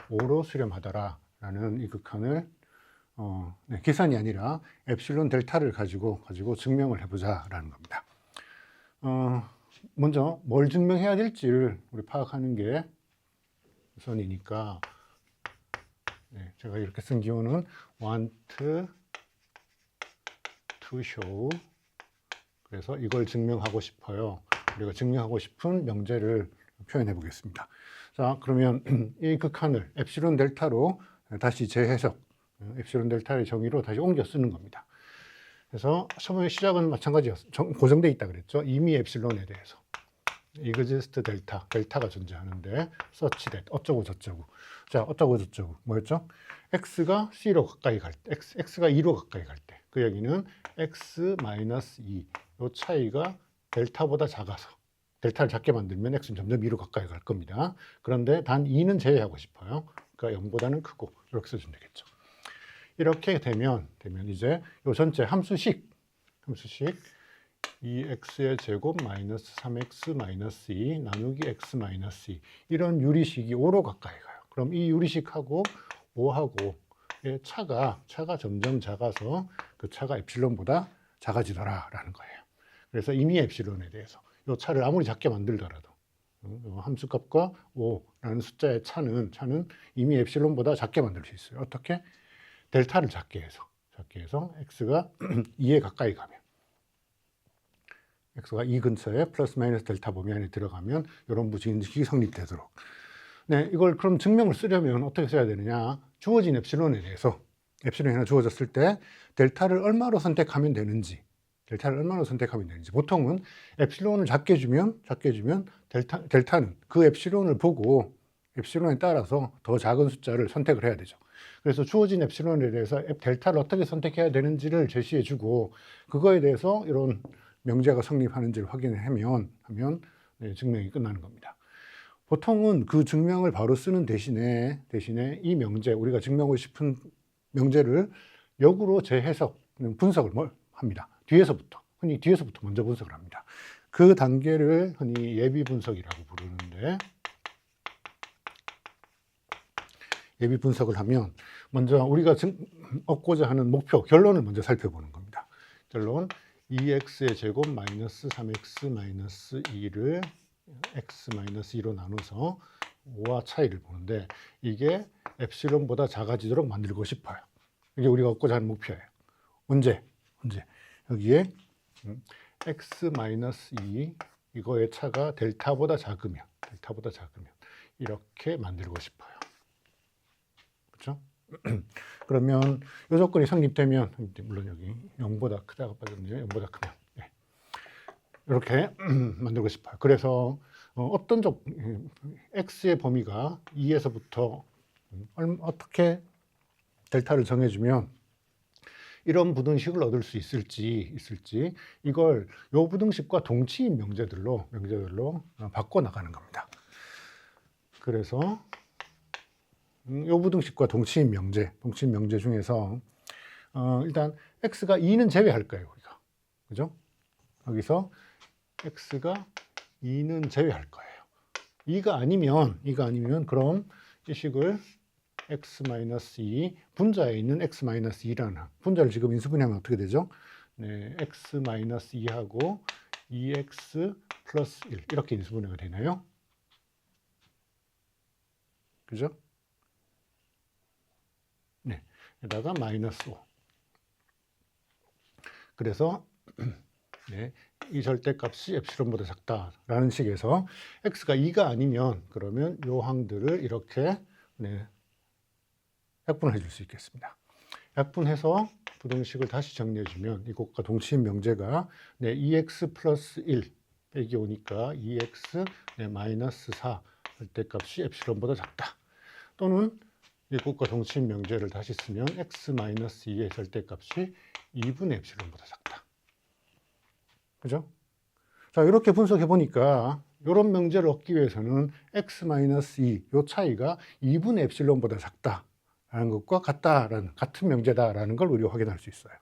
A: 5로 수렴하더라라는 이 극한을 계산이 아니라 엡실론 델타를 가지고 증명을 해보자라는 겁니다. 먼저 뭘 증명해야 될지를 우리 파악하는 게 우선이니까 제가 이렇게 쓴 기호는 want to show. 그래서 이걸 증명하고 싶어요. 우리가 증명하고 싶은 명제를 표현해 보겠습니다. 자, 그러면 이 극한을 엡실론 델타로 다시 재해석, 엡실론 델타의 정의로 다시 옮겨 쓰는 겁니다. 그래서 처음에 시작은 마찬가지였어요. 고정되어 있다 그랬죠. 이미 엡실론에 대해서. exist 델타가 존재하는데 such that 어쩌고 저쩌고. 자, 어쩌고 저쩌고 뭐였죠? x가 c로 가까이 갈 때, x가 2로 가까이 갈 때, 그 얘기는 x-2, 이 차이가 델타보다 작아서 델타를 작게 만들면 x는 점점 2로 가까이 갈 겁니다. 그런데 단 2는 제외하고 싶어요. 그러니까 0보다는 크고 이렇게 써주면 되겠죠. 이렇게 되면 이제 이 전체 함수식 2x의 제곱 마이너스 3x 마이너스 2 나누기 x 마이너스 2 이런 유리식이 5로 가까이 가요. 그럼 이 유리식하고 5하고의 차가 점점 작아서 그 차가 엡실론보다 작아지더라라는 거예요. 그래서 이미 엡실론에 대해서 이 차를 아무리 작게 만들더라도 함수값과 5라는 숫자의 차는 이미 엡실론보다 작게 만들 수 있어요. 어떻게? 델타를 작게 해서 x가 2에 가까이 가면 x가 2 근처에 플러스 마이너스 델타 범위 안에 들어가면 이런 부식이 성립되도록. 네, 이걸 그럼 증명을 쓰려면 어떻게 써야 되느냐? 주어진 엡실론에 대해서 엡실론이 하나 주어졌을 때 델타를 얼마로 선택하면 되는지 보통은 엡실론을 작게 주면 델타는 그 엡실론을 보고 엡실론에 따라서 더 작은 숫자를 선택을 해야 되죠. 그래서 주어진 엡실론에 대해서 델타를 어떻게 선택해야 되는지를 제시해 주고 그거에 대해서 이런 명제가 성립하는지를 확인하면 증명이 끝나는 겁니다. 보통은 그 증명을 바로 쓰는 대신에 이 명제, 우리가 증명하고 싶은 명제를 역으로 재해석, 분석을 합니다. 흔히 뒤에서부터 먼저 분석을 합니다. 그 단계를 흔히 예비 분석이라고 부르는데, 예비 분석을 하면 먼저 우리가 얻고자 하는 목표, 결론을 먼저 살펴보는 겁니다. 결론, 2x의 제곱 마이너스 3x 마이너스 2를 x 마이너스 2로 나눠서 5와 차이를 보는데 이게 엡실론보다 작아지도록 만들고 싶어요. 이게 우리가 얻고자 하는 목표예요. 언제? 여기에 x 마이너스 2 이거의 차가 델타보다 작으면 이렇게 만들고 싶어요. 그렇죠? 그러면 이 조건이 성립되면, 물론 여기 0보다 크다가 빠졌네요. 0보다 크면 이렇게 만들고 싶어요. 그래서 어떤 x의 범위가 2에서부터 어떻게 델타를 정해주면 이런 부등식을 얻을 수 있을지 이걸 요 부등식과 동치인 명제들로 바꿔 나가는 겁니다. 그래서 요 부등식과 동치인 명제 중에서 일단 x가 2는 제외할 거예요, 우리가. 그죠? 여기서 x가 2는 제외할 거예요. 2가 아니면 그럼 이 식을 x-2 분자에 있는 x-2라는 분자를 지금 인수분해하면 어떻게 되죠? 네, x-2하고 2x 플러스 1 이렇게 인수분해가 되나요? 그죠? 네, 여기다가 마이너스 5. 그래서 네, 이 절대값이 엡실론보다 작다라는 식에서 x가 2가 아니면 그러면 요 항들을 이렇게 네, 약분을 해줄 수 있겠습니다. 약분해서 부등식을 다시 정리해주면 이것과 동치인 명제가 네, 2x 플러스 1 빼기 5니까 2x 네, 마이너스 4 절대값이 엡실론보다 작다. 또는 이것과 동치인 명제를 다시 쓰면 x 마이너스 2의 절대값이 2분의 엡실론보다 작다. 그죠? 자, 이렇게 분석해 보니까 이런 명제를 얻기 위해서는 x 마이너스 2, 요 차이가 2분의 엡실론보다 작다라는 것과 같은 명제다라는 걸 우리가 확인할 수 있어요.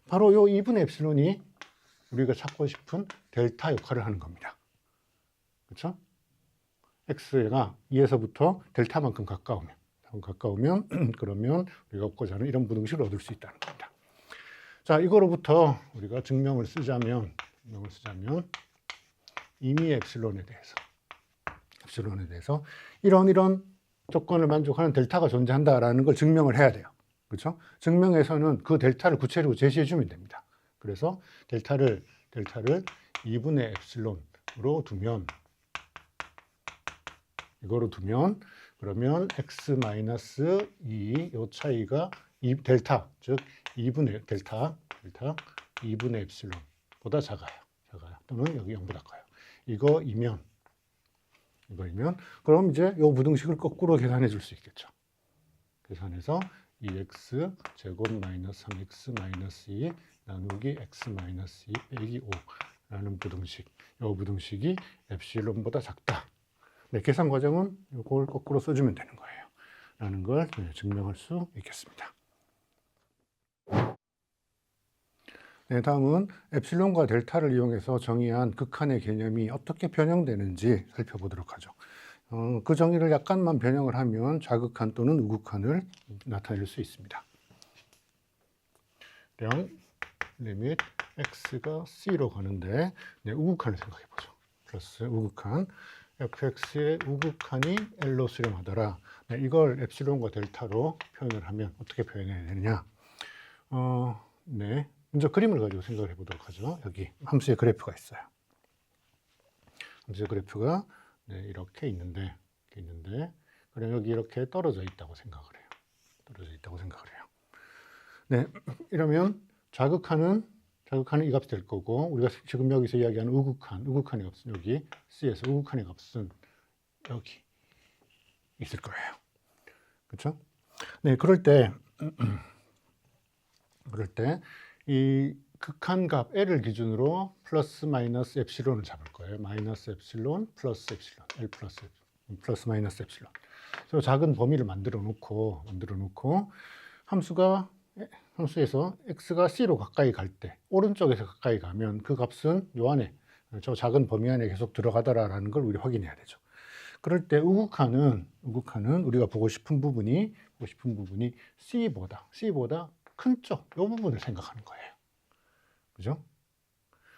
A: 바로 요 2분의 엡실론이 우리가 찾고 싶은 델타 역할을 하는 겁니다. 그렇죠? x가 2에서부터 델타만큼 가까우면 그러면 우리가 얻고자 하는 이런 부등식을 얻을 수 있다는 겁니다. 자, 이거로부터 우리가 증명을 쓰자면 임의 엡실론에 대해서 이런 조건을 만족하는 델타가 존재한다라는 걸 증명을 해야 돼요. 그렇죠? 증명에서는 그 델타를 구체적으로 제시해 주면 됩니다. 그래서 델타를 2분의 엡실론으로 두면 그러면 x-2 요 차이가 델타, 즉 2분의 델타 2분의 엡실론보다 작아요. 또는 여기 0보다 커요. 이거이면 그럼 이제 요 부등식을 거꾸로 계산해 줄 수 있겠죠. 계산해서 2x 제곱 마이너스 3x 마이너스 2 나누기 x 마이너스 2 빼기 5라는 부등식. 요 부등식이 엡실론보다 작다. 네, 계산 과정은 이걸 거꾸로 써주면 되는 거예요. 라는 걸 증명할 수 있겠습니다. 네, 다음은 엡실론과 델타를 이용해서 정의한 극한의 개념이 어떻게 변형되는지 살펴보도록 하죠. 그 정의를 약간만 변형을 하면 좌극한 또는 우극한을 나타낼 수 있습니다. 리밋 x가 c로 가는데 네, 우극한을 생각해 보죠. 플러스 우극한 fx의 우극한이 L로 수렴하더라. 네, 이걸 엡실론과 델타로 표현을 하면 어떻게 표현해야 되느냐? 네, 먼저 그림을 가지고 생각을 해보도록 하죠. 여기 함수의 그래프가 있어요. 함수의 그래프가 네, 이렇게 있는데, 그럼 여기 이렇게 떨어져 있다고 생각을 해요. 네, 이러면 좌극한은 이 값이 될 거고, 우리가 지금 여기서 이야기하는 우극한의 값은 여기 C에서 우극한의 값은 여기 있을 거예요. 그렇죠? 네, 그럴 때 이 극한값 L을 기준으로 플러스 마이너스 엡실론을 잡을 거예요. 마이너스 엡실론 플러스 엡실론 L 플러스 마이너스 엡실론. 그래서 작은 범위를 만들어 놓고 함수에서 x가 c로 가까이 갈 때 오른쪽에서 가까이 가면 그 값은 요 안에 저 작은 범위 안에 계속 들어가더라라는 걸 우리 확인해야 되죠. 그럴 때 우극한은 우리가 보고 싶은 부분이 c보다 큰 쪽, 이 부분을 생각하는 거예요. 그죠?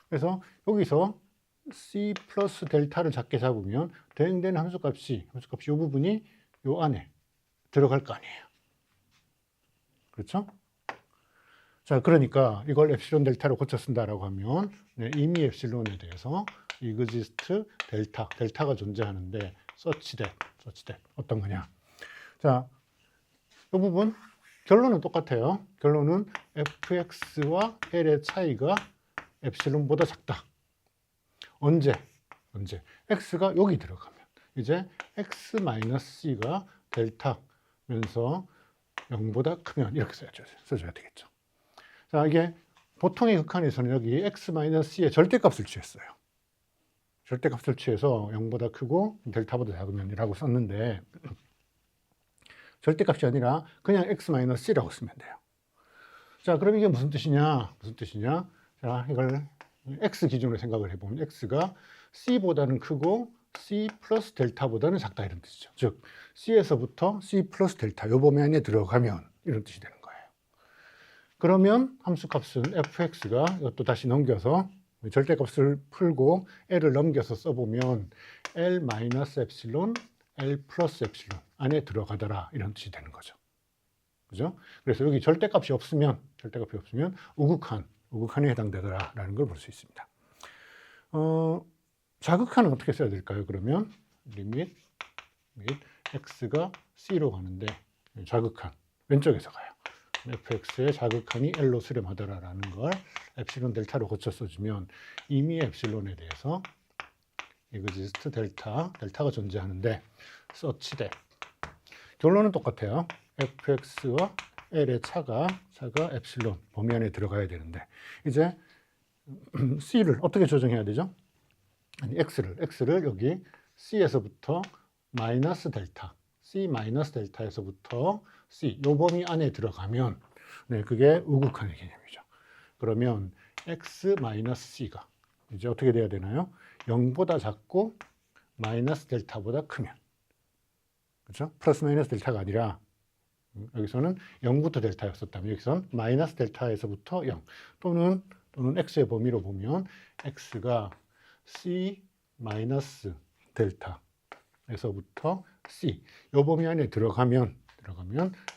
A: 그래서 여기서 c 플러스 델타를 작게 잡으면 대응되는 함수값이 이 부분이 요 안에 들어갈 거 아니에요. 그렇죠? 자, 그러니까 이걸 엡실론 델타로 고쳐 쓴다라고 하면 네, 이미 엡실론에 대해서 exist 델타가 존재하는데 such that 어떤 거냐? 자, 이 부분 결론은 똑같아요. 결론은 fx와 l의 차이가 엡실론보다 작다. 언제? x가 여기 들어가면 이제 x-c가 델타면서 0보다 크면 이렇게 써줘야 되겠죠. 자, 이게 보통의 극한에서는 여기 x-c의 절대값을 취했어요. 절대값을 취해서 0보다 크고 델타보다 작으면이라고 썼는데 절대값이 아니라 그냥 x-c라고 쓰면 돼요. 자, 그럼 이게 무슨 뜻이냐? 무슨 뜻이냐? 자, 이걸 x 기준으로 생각을 해보면 x가 c보다는 크고 c 플러스 델타보다는 작다 이런 뜻이죠. 즉, c에서부터 c 플러스 델타 요 범위 안에 들어가면 이런 뜻이 되는 거예요. 그러면 함수값은 fx가 이것도 다시 넘겨서 절대값을 풀고 l을 넘겨서 써보면 l 마이너스 엡실론, l 플러스 엡실론 안에 들어가더라 이런 뜻이 되는 거죠. 그죠? 그래서 여기 절대값이 없으면 우극한에 해당되더라라는 걸 볼 수 있습니다. 자극한은 어떻게 써야 될까요? 그러면 리밋 x가 c로 가는데 자극한 왼쪽에서 가요. fx의 자극한이 l로 수렴하더라라는 걸 엡실론 델타로 고쳐 써주면 이미 엡실론에 대해서 exist 델타가 존재하는데 such that 결론은 똑같아요. fx와 l의 차가 엡실론 범위 안에 들어가야 되는데 이제 c를 어떻게 조정해야 되죠? 아니 x를 여기 c에서부터 마이너스 델타 c 마이너스 델타에서부터 c 요 범위 안에 들어가면 네, 그게 우극한의 개념이죠. 그러면 x 마이너스 c가 이제 어떻게 돼야 되나요? 0보다 작고 마이너스 델타보다 크면 그렇죠? 플러스 마이너스 델타가 아니라 여기서는 0부터 델타였었다면 여기서는 마이너스 델타에서부터 0 또는 x의 범위로 보면 x가 c 마이너스 델타에서부터 c 요 범위 안에 들어가면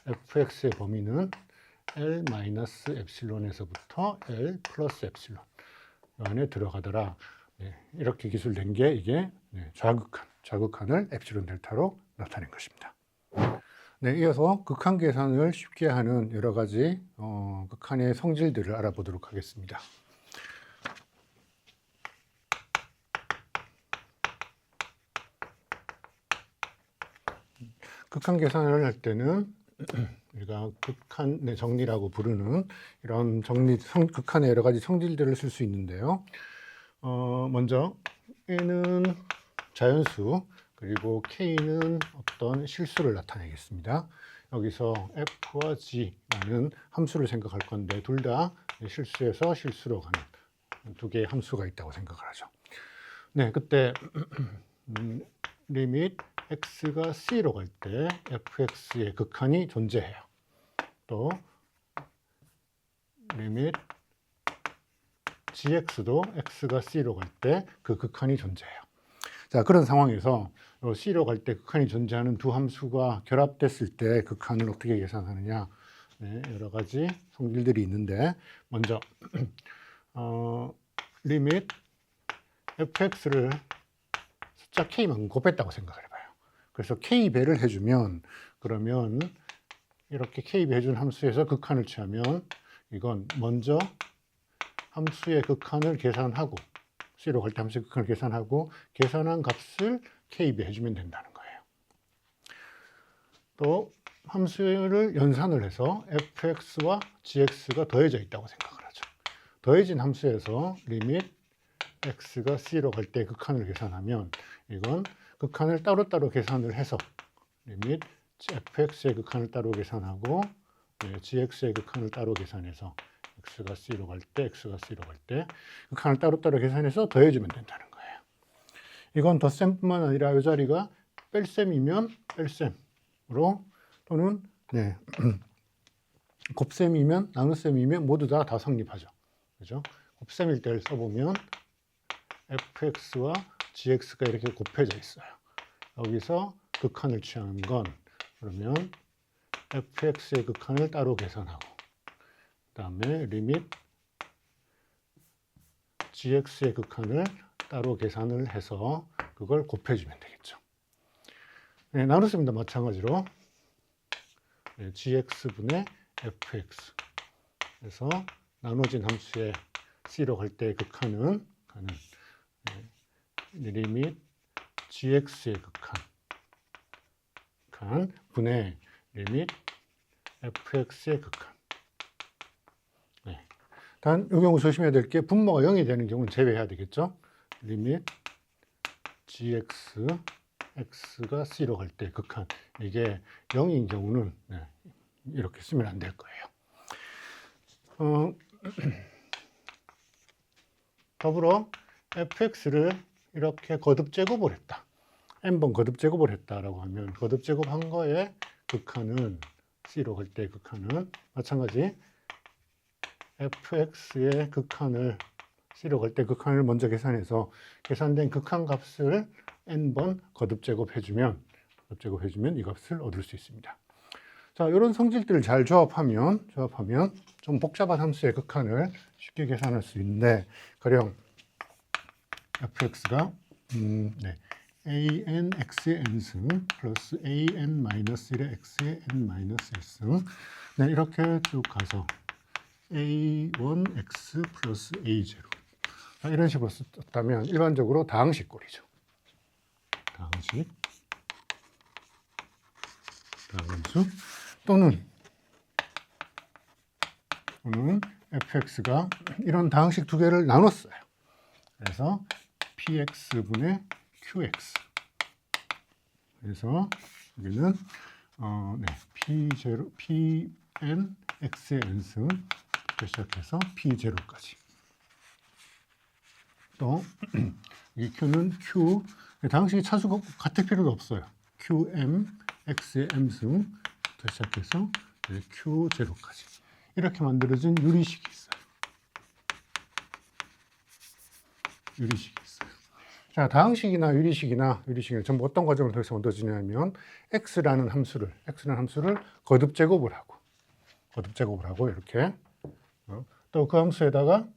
A: fx의 범위는 l 마이너스 엡실론에서부터 l 플러스 엡실론 안에 들어가더라. 네, 이렇게 기술된 게 이게 자극한을 엡실론 델타로 나타낸 것입니다. 네, 이어서 극한 계산을 쉽게 하는 여러 가지 극한의 성질들을 알아보도록 하겠습니다. 극한 계산을 할 때는 우리가 극한의 정리라고 부르는 이런 극한의 여러 가지 성질들을 쓸 수 있는데요. 먼저 N은 자연수 그리고 K는 어떤 실수를 나타내겠습니다. 여기서 F와 G라는 함수를 생각할 건데 둘 다 실수에서 실수로 가는 두 개의 함수가 있다고 생각을 하죠. 네, 그때 리밋 x가 c로 갈 때 fx의 극한이 존재해요. 또 리밋 gx도 x가 c로 갈 때 그 극한이 존재해요. 자, 그런 상황에서 c로 갈 때 극한이 존재하는 두 함수가 결합됐을 때 극한을 어떻게 계산하느냐. 네, 여러 가지 성질들이 있는데 먼저 리밋 fx를 숫자 k만큼 곱했다고 생각을 해봐요. 그래서 k배를 해주면 그러면 이렇게 k배 해준 함수에서 극한을 취하면 이건 먼저 함수의 극한을 계산하고 c로 갈 때 함수의 극한을 계산하고 계산한 값을 k배 해주면 된다는 거예요. 또 함수를 연산을 해서 fx와 gx가 더해져 있다고 생각을 하죠. 더해진 함수에서 리밋 x가 c로 갈 때 극한을 계산하면 이건 극한을 따로따로 계산을 해서 리밋 fx의 극한을 따로 계산하고 gx의 극한을 따로 계산해서 x가 c로 갈 때 극한을 따로따로 계산해서 더해주면 된다는 거예요. 이건 덧셈뿐만 아니라 이 자리가 뺄셈이면 뺄셈으로 또는 곱셈이면 나눗셈이면 모두 다 성립하죠. 그죠? 곱셈일 때를 써보면 fx와 gx가 이렇게 곱해져 있어요. 여기서 극한을 취하는 건 그러면 fx의 극한을 따로 계산하고 그 다음에 리밋 gx의 극한을 따로 계산을 해서 그걸 곱해주면 되겠죠. 네, 나눴습니다. 마찬가지로 gx분의 fx 그래서 나눠진 함수의 c로 갈 때의 극한은 리밋 gx의 극한 분의 리밋 fx의 극한. 네. 단, 이 경우 조심해야 될 게 분모가 0이 되는 경우는 제외해야 되겠죠. 리밋 gx x가 c로 갈 때 극한, 이게 0인 경우는 이렇게 쓰면 안 될 거예요. 더불어 fx를 이렇게 거듭 제곱을 했다. n번 거듭 제곱을 했다라고 하면 거듭 제곱한 거에 극한은 c로 갈 때 극한은 마찬가지 fx의 극한을 c로 갈 때 극한을 먼저 계산해서 계산된 극한 값을 n번 거듭 제곱해주면 이 값을 얻을 수 있습니다. 자, 이런 성질들을 잘 조합하면 좀 복잡한 함수의 극한을 쉽게 계산할 수 있는데, 가령 fx가 an x의 n승 플러스 an 마이너스 1의 x의 n 마이너스 1승 이렇게 쭉 가서 a1x 플러스 a0 이런 식으로 썼다면 일반적으로 다항식꼴이죠. 다항수 또는 fx가 이런 다항식 두 개를 나눴어요. 그래서 px분의 qx. 그래서 여기는 p0 pn x의 n승부터 시작해서 p0까지. 또 이 q는 q 다항식이 차수가 같을 필요도 없어요. qm x의 m승부터 시작해서 q0까지 이렇게 만들어진 유리식이 있어요. 자, 다항식이나 유리식이나 전부 어떤 과정을 통해서 얻어지냐면 x라는 함수를 거듭 제곱을 하고 이렇게 또 그 함수에다가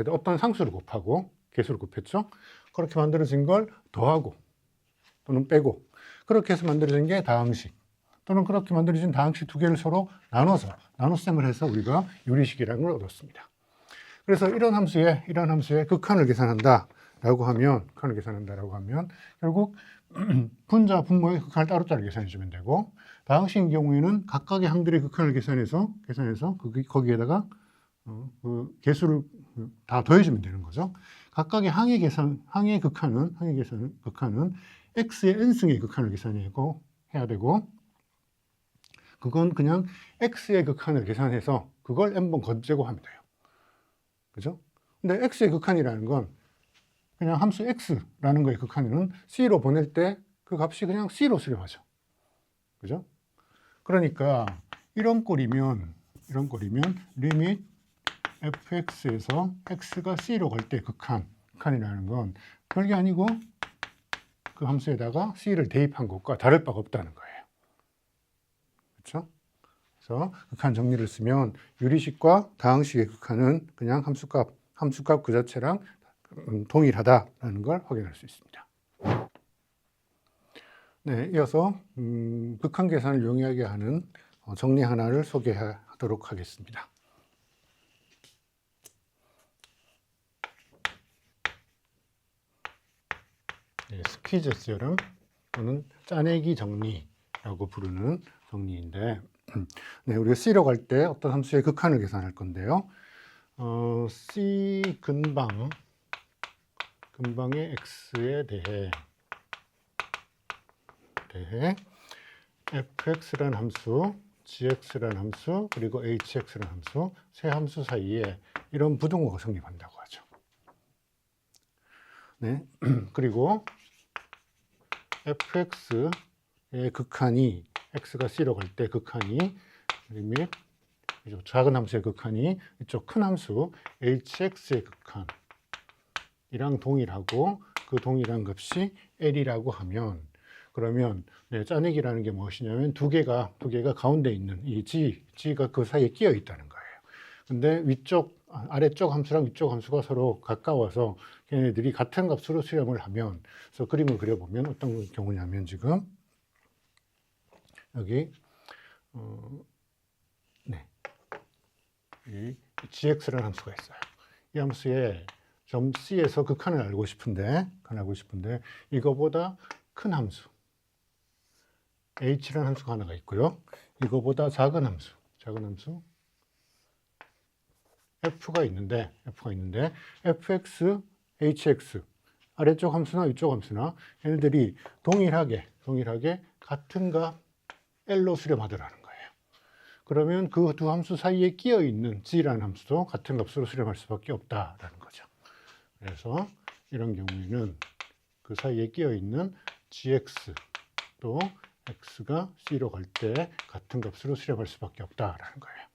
A: 어떤 상수를 곱하고 개수를 곱했죠. 그렇게 만들어진 걸 더하고 또는 빼고 그렇게 해서 만들어진 게 다항식, 또는 그렇게 만들어진 다항식 두 개를 서로 나눗셈을 해서 우리가 유리식이라는 걸 얻었습니다. 그래서 이런 함수의 극한을 계산한다라고 하면 결국 분자, 분모의 극한을 따로따로 계산해 주면 되고, 다항식인 경우에는 각각의 항들의 극한을 계산해서 거기에다가 그 개수를 다 더해주면 되는 거죠. 각각의 항의 극한은 x의 n승의 극한을 계산해야 되고, 그건 그냥 x의 극한을 계산해서 그걸 n번 거듭 제곱하면 돼요. 그죠? 근데 x의 극한이라는 건 그냥 함수 x라는 거의 극한은 c로 보낼 때 그 값이 그냥 c로 수렴하죠. 그죠? 그러니까 이런 꼴이면 리밋 fx에서 x가 c로 갈 때 극한이라는 건 별게 아니고 그 함수에다가 c를 대입한 것과 다를 바가 없다는 거예요. 그렇죠? 그래서 극한 정리를 쓰면 유리식과 다항식의 극한은 그냥 함수값 그 자체랑 동일하다라는 걸 확인할 수 있습니다. 이어서 극한 계산을 용이하게 하는 정리 하나를 소개하도록 하겠습니다. 스퀴즈 세럼 또는 짜내기 정리라고 부르는 정리인데, 우리가 C로 갈 때 어떤 함수의 극한을 계산할 건데요. C 근방의 x에 대해 fx라는 함수, gx라는 함수, 그리고 hx라는 함수, 세 함수 사이에 이런 부등호가 성립한다고 하죠. 그리고 fx의 극한이 x가 c로 갈 때 극한이 리밋 작은 함수의 극한이 이쪽 큰 함수 hx의 극한이랑 동일하고 그 동일한 값이 l이라고 하면, 그러면 짜내기라는 게 무엇이냐면 두 개가 가운데 있는 이 g가 그 사이에 끼어 있다는 거예요. 근데 아래쪽 함수랑 위쪽 함수가 서로 가까워서 걔네들이 같은 값으로 수렴을 하면, 그래서 그림을 그려보면 어떤 경우냐면 지금 여기 이 gx라는 함수가 있어요. 이 함수의 점 C에서 극한을 알고 싶은데 이거보다 큰 함수 h라는 함수가 하나가 있고요. 이거보다 작은 함수 f가 있는데 fx, hx 아래쪽 함수나 위쪽 함수나 얘네들이 동일하게 같은 값 L로 수렴하더라는 거예요. 그러면 그 두 함수 사이에 끼어 있는 g라는 함수도 같은 값으로 수렴할 수밖에 없다라는 거죠. 그래서 이런 경우에는 그 사이에 끼어 있는 gx 또 x가 c로 갈 때 같은 값으로 수렴할 수밖에 없다라는 거예요.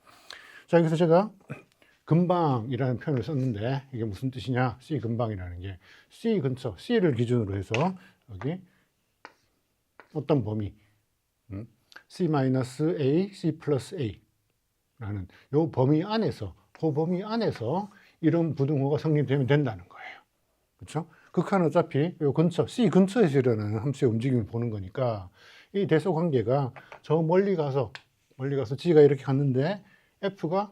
A: 자, 여기서 제가 근방이라는 표현을 썼는데 이게 무슨 뜻이냐? C 근방이라는 게 C 근처, C를 기준으로 해서 여기 어떤 범위 C-A, C 플러스 A라는 요 범위 안에서 그 범위 안에서 이런 부등호가 성립되면 된다는 거예요. 그렇죠? 극한은 어차피 요 근처, C 근처에서 일어나는 함수의 움직임을 보는 거니까 이 대소 관계가 저 멀리 가서 G가 이렇게 갔는데 F가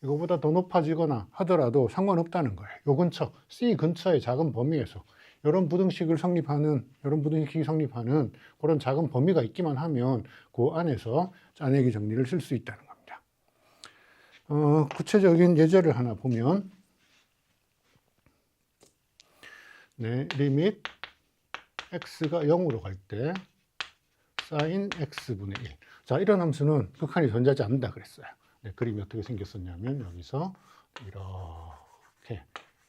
A: 이거보다 더 높아지거나 하더라도 상관없다는 거예요. 요 근처, C 근처의 작은 범위에서 이런 부등식이 성립하는 그런 작은 범위가 있기만 하면 그 안에서 짜내기 정리를 쓸 수 있다는 겁니다. 구체적인 예제를 하나 보면 리밋 x가 0으로 갈 때 sin x분의 1. 자, 이런 함수는 극한이 존재하지 않는다 그랬어요. 그림이 어떻게 생겼었냐면 여기서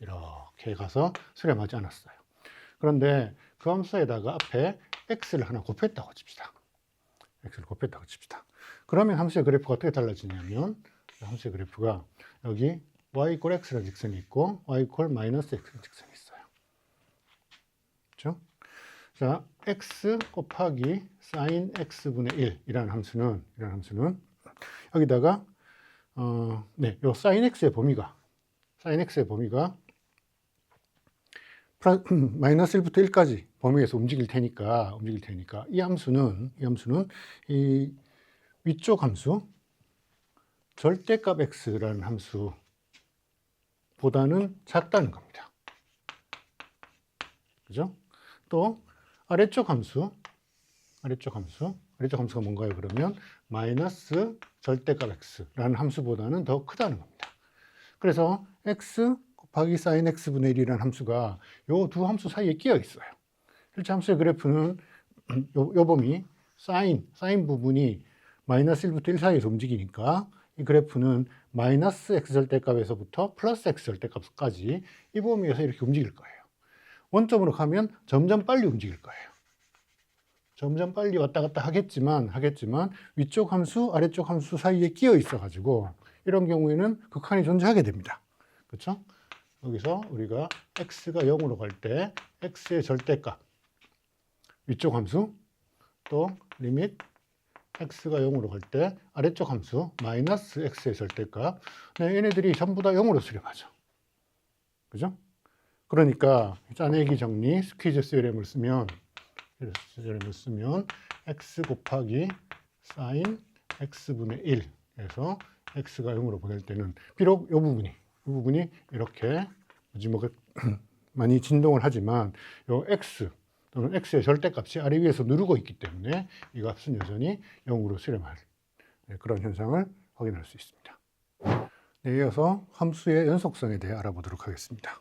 A: 이렇게 가서 수렴하지 않았어요. 그런데 그 함수에다가 앞에 x를 하나 곱했다고 칩시다. 그러면 함수의 그래프가 어떻게 달라지냐면 함수의 그래프가 여기 y 이퀄 x라는 직선이 있고 y 이퀄 마이너스 x라는 직선이 있어요. 그렇죠? 자, x 곱하기 sin x분의 1이라는 함수는 여기다가 요 sin x의 범위가 마이너스 1부터 1까지 범위에서 움직일 테니까 이 함수는 이 위쪽 함수 절대값 x라는 함수보다는 작다는 겁니다. 그죠? 또 아래쪽 함수가 뭔가요? 그러면 마이너스 절대값 x라는 함수보다는 더 크다는 겁니다. 그래서 x 곱하기 sin x분의 1이라는 함수가 요 두 함수 사이에 끼어 있어요. 실제 함수의 그래프는 요 범위 sin 부분이 마이너스 1부터 1 사이에서 움직이니까 이 그래프는 마이너스 x 절대값에서부터 플러스 x 절대값까지 이 범위에서 이렇게 움직일 거예요. 원점으로 가면 점점 빨리 움직일 거예요. 점점 빨리 왔다 갔다 하겠지만 위쪽 함수, 아래쪽 함수 사이에 끼어 있어 가지고 이런 경우에는 극한이 존재하게 됩니다. 그렇죠? 여기서 우리가 x가 0으로 갈 때 x의 절대값 위쪽 함수 또 리밋 x가 0으로 갈 때 아래쪽 함수 마이너스 x의 절대값 얘네들이 전부 다 0으로 수렴하죠. 그죠? 그러니까 짜내기 정리 스퀴즈 스요렘을 쓰면 x 곱하기 sin x분의 1에서 x가 0으로 보낼 때는 비록 이 부분이 이렇게 많이 진동을 하지만 요 x 또는 x의 절대값이 아래 위에서 누르고 있기 때문에 이 값은 여전히 0으로 수렴할 그런 현상을 확인할 수 있습니다. 이어서 함수의 연속성에 대해 알아보도록 하겠습니다.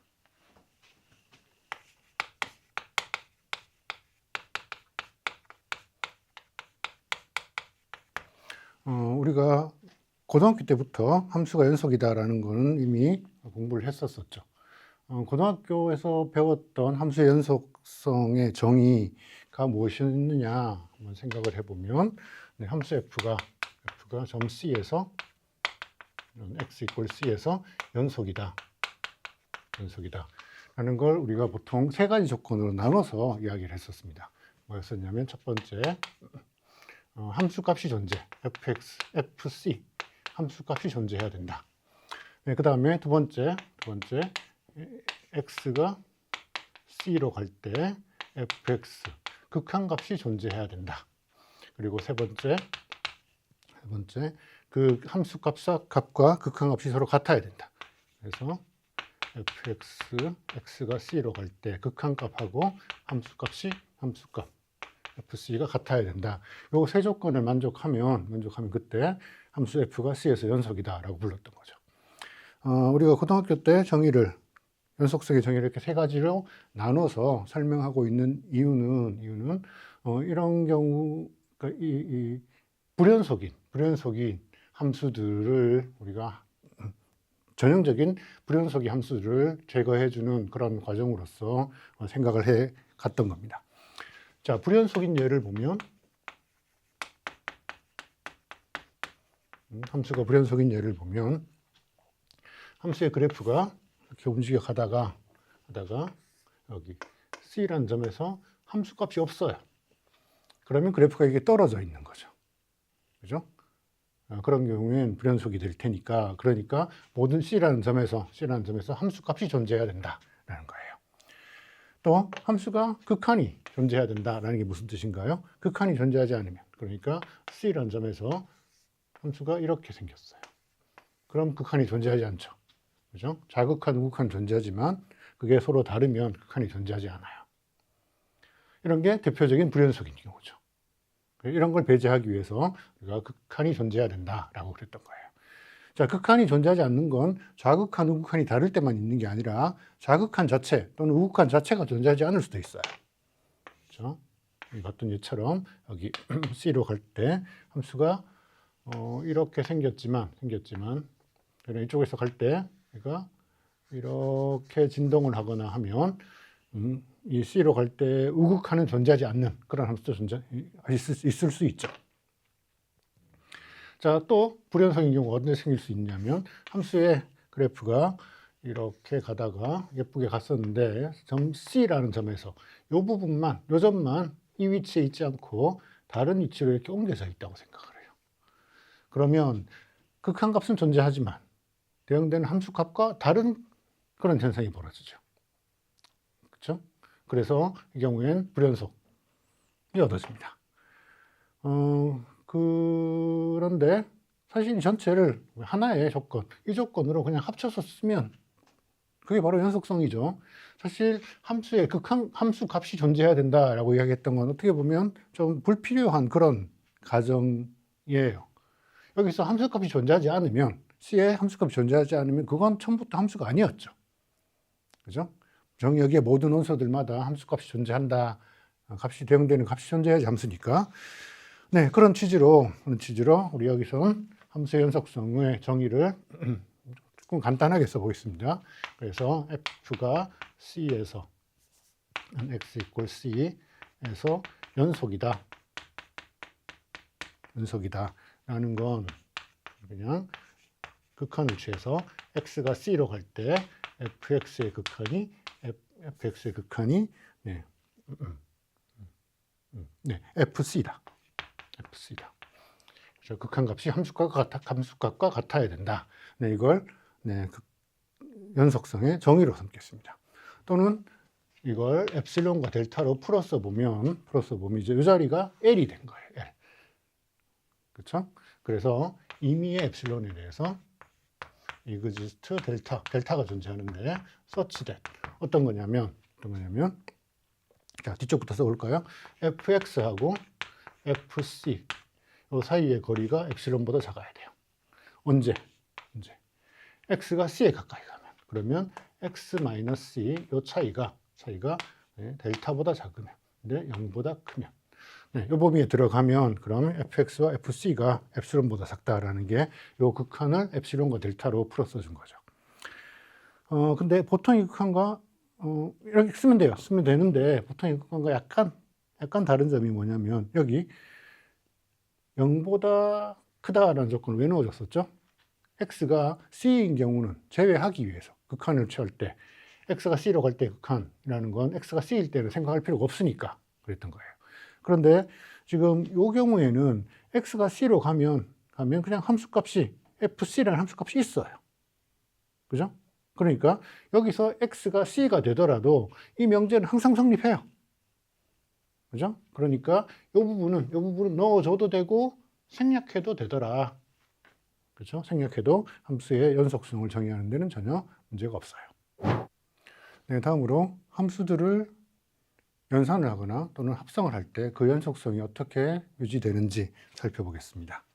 A: 우리가 고등학교 때부터 함수가 연속이다라는 것은 이미 공부를 했었죠. 고등학교에서 배웠던 함수의 연속성의 정의가 무엇이었느냐 한번 생각을 해보면 함수 f가 점 C에서 x 이퀄 C에서 연속이다 라는 걸 우리가 보통 세 가지 조건으로 나눠서 이야기를 했었습니다. 뭐였었냐면 첫 번째 함수값이 존재, fx, fc 함수값이 존재해야 된다. 그 다음에 두 번째 x가 c로 갈 때 fx 극한값이 존재해야 된다. 그리고 세 번째 그 함수값과 극한값이 서로 같아야 된다. 그래서 x가 c로 갈 때 극한값하고 함수값 fc가 같아야 된다. 요 세 조건을 만족하면 그때 함수 f가 c에서 연속이다라고 불렀던 거죠. 우리가 고등학교 때 정의를 연속성의 정의를 이렇게 세 가지로 나눠서 설명하고 있는 이유는 이런 경우 그러니까 이 불연속인 함수들을 우리가 전형적인 불연속의 함수들을 제거해주는 그런 과정으로서 생각을 해 갔던 겁니다. 자, 불연속인 예를 보면 함수가 불연속인 예를 보면 함수의 그래프가 이렇게 움직여 가다가 여기 C라는 점에서 함수 값이 없어요. 그러면 그래프가 이게 떨어져 있는 거죠. 그죠? 그런 경우엔 불연속이 될 테니까, 그러니까 모든 C라는 점에서 함수 값이 존재해야 된다라는 거예요. 또 함수가 극한이 존재해야 된다라는 게 무슨 뜻인가요? 극한이 존재하지 않으면, 그러니까 C라는 점에서 함수가 이렇게 생겼어요. 그럼 극한이 존재하지 않죠. 그죠? 자극한, 우극한 존재하지만 그게 서로 다르면 극한이 존재하지 않아요. 이런 게 대표적인 불연속인 경우죠. 이런 걸 배제하기 위해서 우리가 극한이 존재해야 된다라고 그랬던 거예요. 자, 극한이 존재하지 않는 건 좌극한, 우극한이 다를 때만 있는 게 아니라 좌극한 자체 또는 우극한 자체가 존재하지 않을 수도 있어요. 그렇죠? 어떤 예처럼 여기 C로 갈 때 함수가 이렇게 생겼지만 이쪽에서 갈 때 얘가 이렇게 진동을 하거나 하면 이 C로 갈 때 우극한은 존재하지 않는 그런 함수도 있을 수 있죠. 자, 또 불연속인 경우가 언제 생길 수 있냐면 함수의 그래프가 이렇게 가다가 예쁘게 갔었는데 점 C라는 점에서 이 부분만, 이 점만 이 위치에 있지 않고 다른 위치로 이렇게 옮겨져 있다고 생각을 해요. 그러면 극한값은 존재하지만 대응되는 함수값과 다른 그런 현상이 벌어지죠. 그렇죠? 그래서 이 경우엔 불연속이 얻어집니다. 그런데 사실 이 전체를 하나의 조건, 이 조건으로 그냥 합쳐서 쓰면 그게 바로 연속성이죠. 사실 함수의 함수 값이 존재해야 된다라고 이야기했던 건 어떻게 보면 좀 불필요한 그런 가정이에요. 여기서 함수 값이 존재하지 않으면, C의 함수 값이 존재하지 않으면 그건 처음부터 함수가 아니었죠. 그죠? 정의역의 모든 원소들마다 함수 값이 존재한다. 값이 대응되는 값이 존재해야지 함수니까. 네, 그런 취지로 우리 여기서는 함수의 연속성의 정의를 조금 간단하게 써보겠습니다. 그래서 F가 C에서 X = C에서 연속이다 라는 건 그냥 극한을 취해서 X가 C로 갈 때 fx의 극한이 fc다. 그래서 극한값이 함수값과 같아야 된다. 네, 이걸 연속성의 정의로 삼겠습니다. 또는 이걸 엡실론과 델타로 풀어서 보면 이제 이 자리가 L이 된 거예요. L. 그렇죠? 그래서 임의의 엡실론에 대해서 exist 델타가 존재하는데 such that 어떤 거냐면 자, 뒤쪽부터 써볼까요? fx하고 fc 이 사이의 거리가 엡실론보다 작아야 돼요. 언제? x가 c에 가까이 가면. 그러면 x-c 이 차이가 델타보다 작으면, 근데 0보다 크면. 이 범위에 들어가면 그럼 fx와 fc가 엡실론보다 작다라는 게 이 극한을 엡실론과 델타로 풀어서 준 거죠. 근데 보통의 극한과 이렇게 쓰면 돼요. 쓰면 되는데 보통의 극한과 약간 다른 점이 뭐냐면 여기 0보다 크다라는 조건을 왜 넣어줬었죠? x가 c인 경우는 제외하기 위해서 극한을 취할 때 x가 c로 갈 때 극한이라는 건 x가 c일 때는 생각할 필요가 없으니까 그랬던 거예요. 그런데 지금 이 경우에는 x가 c로 가면 그냥 함수값이 fc라는 함수값이 있어요. 그죠? 그러니까 여기서 x가 c가 되더라도 이 명제는 항상 성립해요. 그죠? 그러니까 이 부분은 넣어줘도 되고 생략해도 되더라. 그렇죠? 생략해도 함수의 연속성을 정의하는 데는 전혀 문제가 없어요. 네, 다음으로 함수들을 연산을 하거나 또는 합성을 할 때 그 연속성이 어떻게 유지되는지 살펴보겠습니다.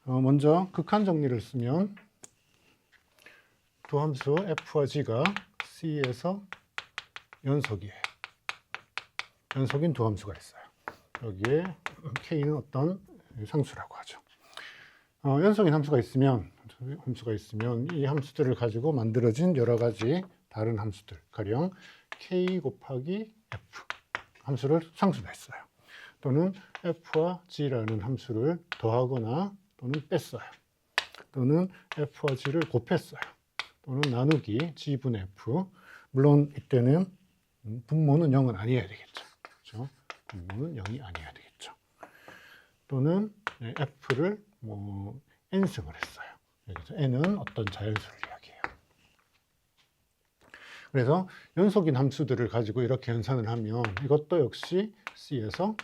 A: 먼저 극한 정리를 쓰면 두 함수 f와 g가 C에서 연속이에요. 연속인 두 함수가 있어요. 여기에 K는 어떤 상수라고 하죠. 연속인 함수가 있으면 이 함수들을 가지고 만들어진 여러 가지 다른 함수들, 가령 K 곱하기 F 함수를 상수로 했어요. 또는 F와 G라는 함수를 더하거나 또는 뺐어요. 또는 F와 G를 곱했어요. 또는 나누기 G분의 F. 물론 이때는 분모는 0은 아니어야 되겠죠. 그렇죠? 분모는 0이 아니어야 되겠죠. 또는 F를 n승을 했어요. 여기서 n은 어떤 자연수를 이야기해요. 그래서 연속인 함수들을 가지고 이렇게 연산을 하면 이것도 역시 C에서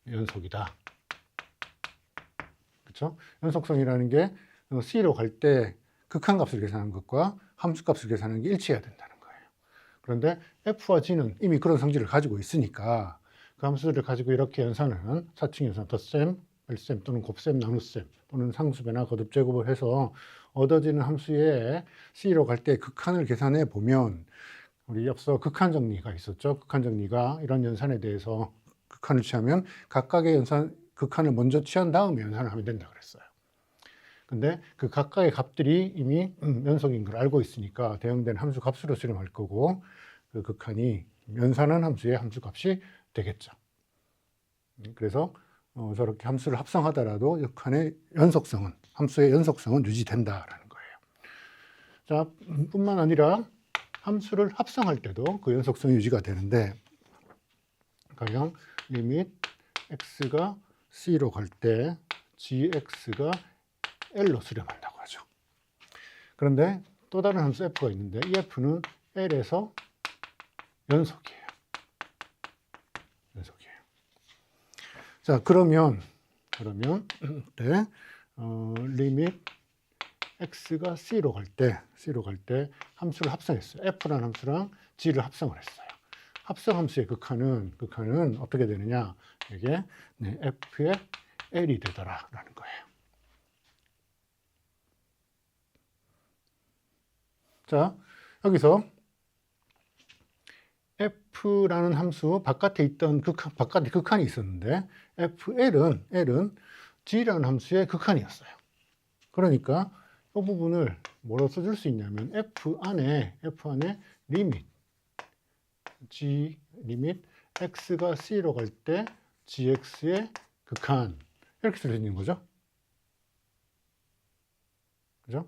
A: 연속이다. 그렇죠? 연속성이라는 게 C로 갈 때 극한값을 계산하는 것과 함수값을 계산하는 게 일치해야 된다는 거예요. 그런데 F와 G는 이미 그런 성질을 가지고 있으니까 그 함수들을 가지고 이렇게 연산을 사칭 연산, 덧셈, 뺄셈 또는 곱셈, 나눗셈 또는 상수배나 거듭 제곱을 해서 얻어지는 함수의 C로 갈 때 극한을 계산해 보면 우리 앞서 극한 정리가 있었죠. 극한 정리가 이런 연산에 대해서 극한을 취하면 각각의 극한을 먼저 취한 다음에 연산을 하면 된다 그랬어요. 근데 그 각각의 값들이 이미 연속인 걸 알고 있으니까 대응된 함수 값으로 수렴할 거고 그 극한이 연산한 함수의 함수 값이 되겠죠. 그래서 저렇게 함수를 합성하더라도 극한의 연속성은, 함수의 연속성은 유지된다라는 거예요. 자, 뿐만 아니라 함수를 합성할 때도 그 연속성이 유지가 되는데, 가령 리밋 x가 c로 갈 때 gx가 l로 수렴한다고 하죠. 그런데 또 다른 함수 f가 있는데 이 f는 l에서 연속이에요. 자, 그러면 네, 리밋 x가 c로 갈 때 함수를 합성했어요. f라는 함수랑 g를 합성을 했어요. 합성 함수의 극한은 어떻게 되느냐? 이게 f의 l이 되더라라는 거예요. 자, 여기서 f라는 함수 바깥에 있던 바깥에 극한이 있었는데 fl은 g라는 함수의 극한이었어요. 그러니까 이 부분을 뭐로 써줄 수 있냐면 f 안에 리밋 x가 c로 갈 때 gx의 극한 이렇게 쓸 수 있는 거죠. 그죠?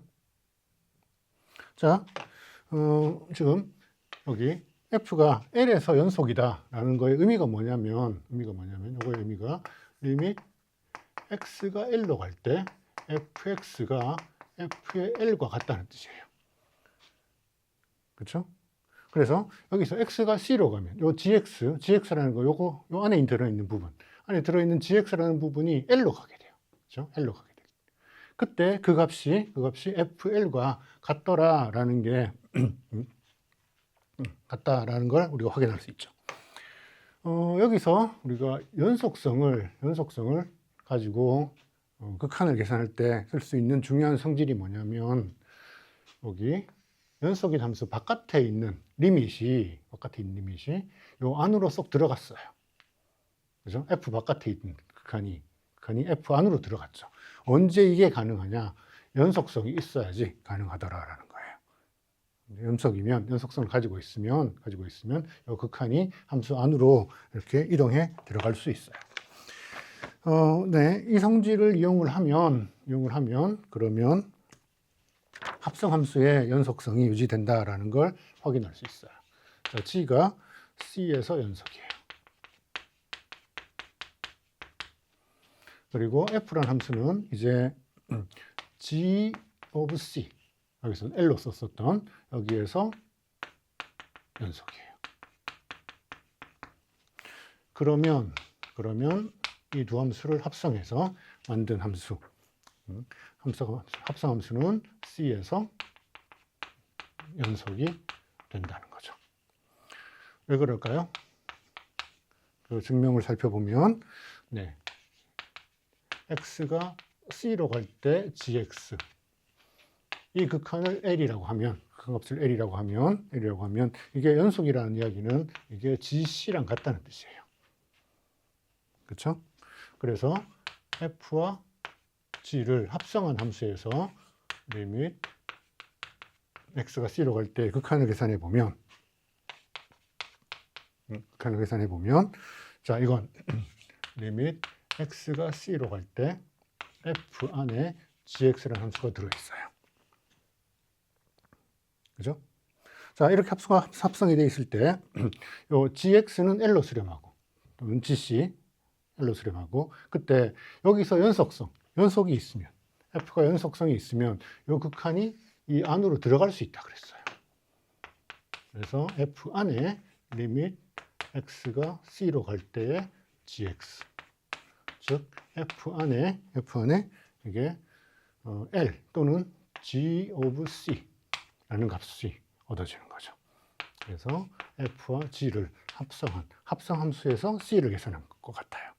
A: 자, 지금 여기 f가 l에서 연속이다라는 거의 의미가 뭐냐면 이거의 의미가 리밋 x가 l로 갈 때 fx가 f의 l과 같다는 뜻이에요. 그렇죠? 그래서 여기서 x가 c로 가면 요 gx라는 거 요 안에 들어있는 부분, 안에 들어있는 gx라는 부분이 l로 가게 돼요. 그렇죠? l로 가게 돼요. 그때 그 값이 fl과 같더라라는 게 같다라는 걸 우리가 확인할 수 있죠. 여기서 우리가 연속성을 가지고 극한을 계산할 때 쓸 수 있는 중요한 성질이 뭐냐면 여기 연속인 함수 바깥에 있는 리밋이 요 안으로 쏙 들어갔어요. 그죠? f 바깥에 있는 극한이 f 안으로 들어갔죠. 언제 이게 가능하냐? 연속성이 있어야지 가능하더라라는 거예요. 연속성을 가지고 있으면 이 극한이 함수 안으로 이렇게 이동해 들어갈 수 있어요. 네, 이 성질을 이용을 하면 그러면 합성함수의 연속성이 유지된다라는 걸 확인할 수 있어요. 자, g가 c에서 연속이에요. 그리고 f라는 함수는 이제 g of c, 여기서는 l로 썼었던 여기에서 연속이에요. 그러면 이 두 함수를 합성해서 만든 함수, 합성함수는 C에서 연속이 된다는 거죠. 왜 그럴까요? 그 증명을 살펴보면, 네, x가 C로 갈 때 gx, 이 극한을 L이라고 하면 극한값을 L이라고 하면 이게 연속이라는 이야기는 이게 GC랑 같다는 뜻이에요. 그렇죠? 그래서 F와 G를 합성한 함수에서 리밋 X가 C로 갈 때 극한을 계산해 보면 자, 이건 리밋 X가 C로 갈 때 F 안에 GX라는 함수가 들어있어요. 그죠? 자, 이렇게 합성이 되어 있을 때, 요 GX는 L로 수렴하고, 또는 GC, L로 수렴하고, 그때 여기서 연속이 있으면, F가 연속성이 있으면, 요 극한이 이 안으로 들어갈 수 있다 그랬어요. 그래서 F 안에 리밋 X가 C로 갈 때의 GX. 즉, F 안에 이게 L 또는 G of C 라는 값이 얻어지는 거죠. 그래서 F와 G를 합성 함수에서 C를 계산한 것 같아요.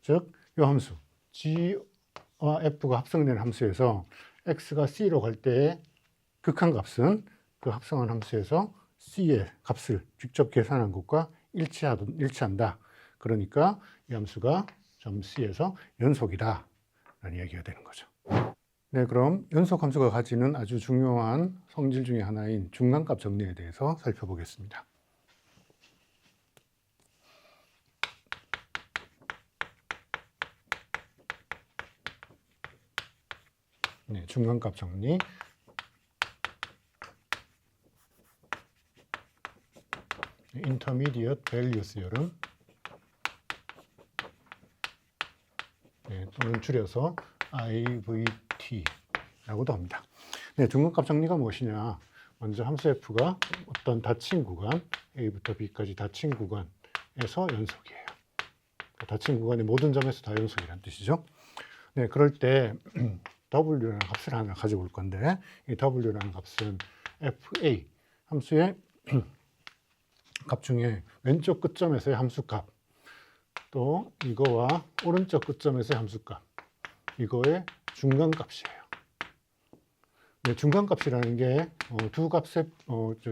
A: 즉, 이 함수 G와 F가 합성된 함수에서 X가 C로 갈 때의 극한값은 그 합성한 함수에서 C의 값을 직접 계산한 것과 일치한다. 그러니까 이 함수가 점 C에서 연속이다 라는 얘기가 되는 거죠. 네, 그럼 연속 함수가 가지는 아주 중요한 성질 중에 하나인 중간값 정리에 대해서 살펴보겠습니다. 네, 중간값 정리. Intermediate Value Theorem. 네, 또는 줄여서 IVT라고도 합니다. 네, 중간값 정리가 무엇이냐? 먼저 함수 F가 어떤 닫힌 구간, A부터 B까지 닫힌 구간에서 연속이에요. 닫힌 구간의 모든 점에서 다 연속이라는 뜻이죠. 네, 그럴 때 W라는 값을 하나 가지고 올 건데, 이 W라는 값은 FA 함수의 값 중에 왼쪽 끝점에서의 함수값, 또 이거와 오른쪽 끝점에서의 함수값, 이거의 중간값이에요. 네, 중간값이라는 게 두 값의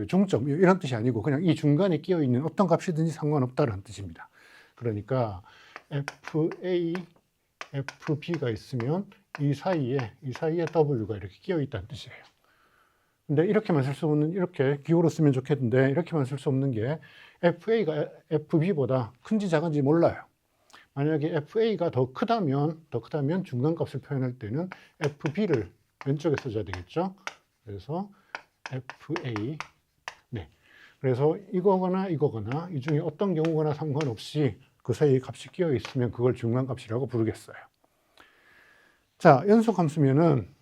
A: 중점 이런 뜻이 아니고 그냥 이 중간에 끼어 있는 어떤 값이든지 상관없다는 뜻입니다. 그러니까 FA, FB가 있으면 이 사이에 W가 이렇게 끼어 있다는 뜻이에요. 근데 이렇게만 쓸 수 없는, 이렇게 기호로 쓰면 좋겠는데 이렇게만 쓸 수 없는 게 FA가 FB보다 큰지 작은지 몰라요. 만약에 FA가 더 크다면 중간값을 표현할 때는 FB를 왼쪽에 써줘야 되겠죠. 그래서 FA. 네. 그래서 이거거나 이 중에 어떤 경우거나 상관없이 그 사이에 값이 끼어 있으면 그걸 중간값이라고 부르겠어요. 자, 연속함수면은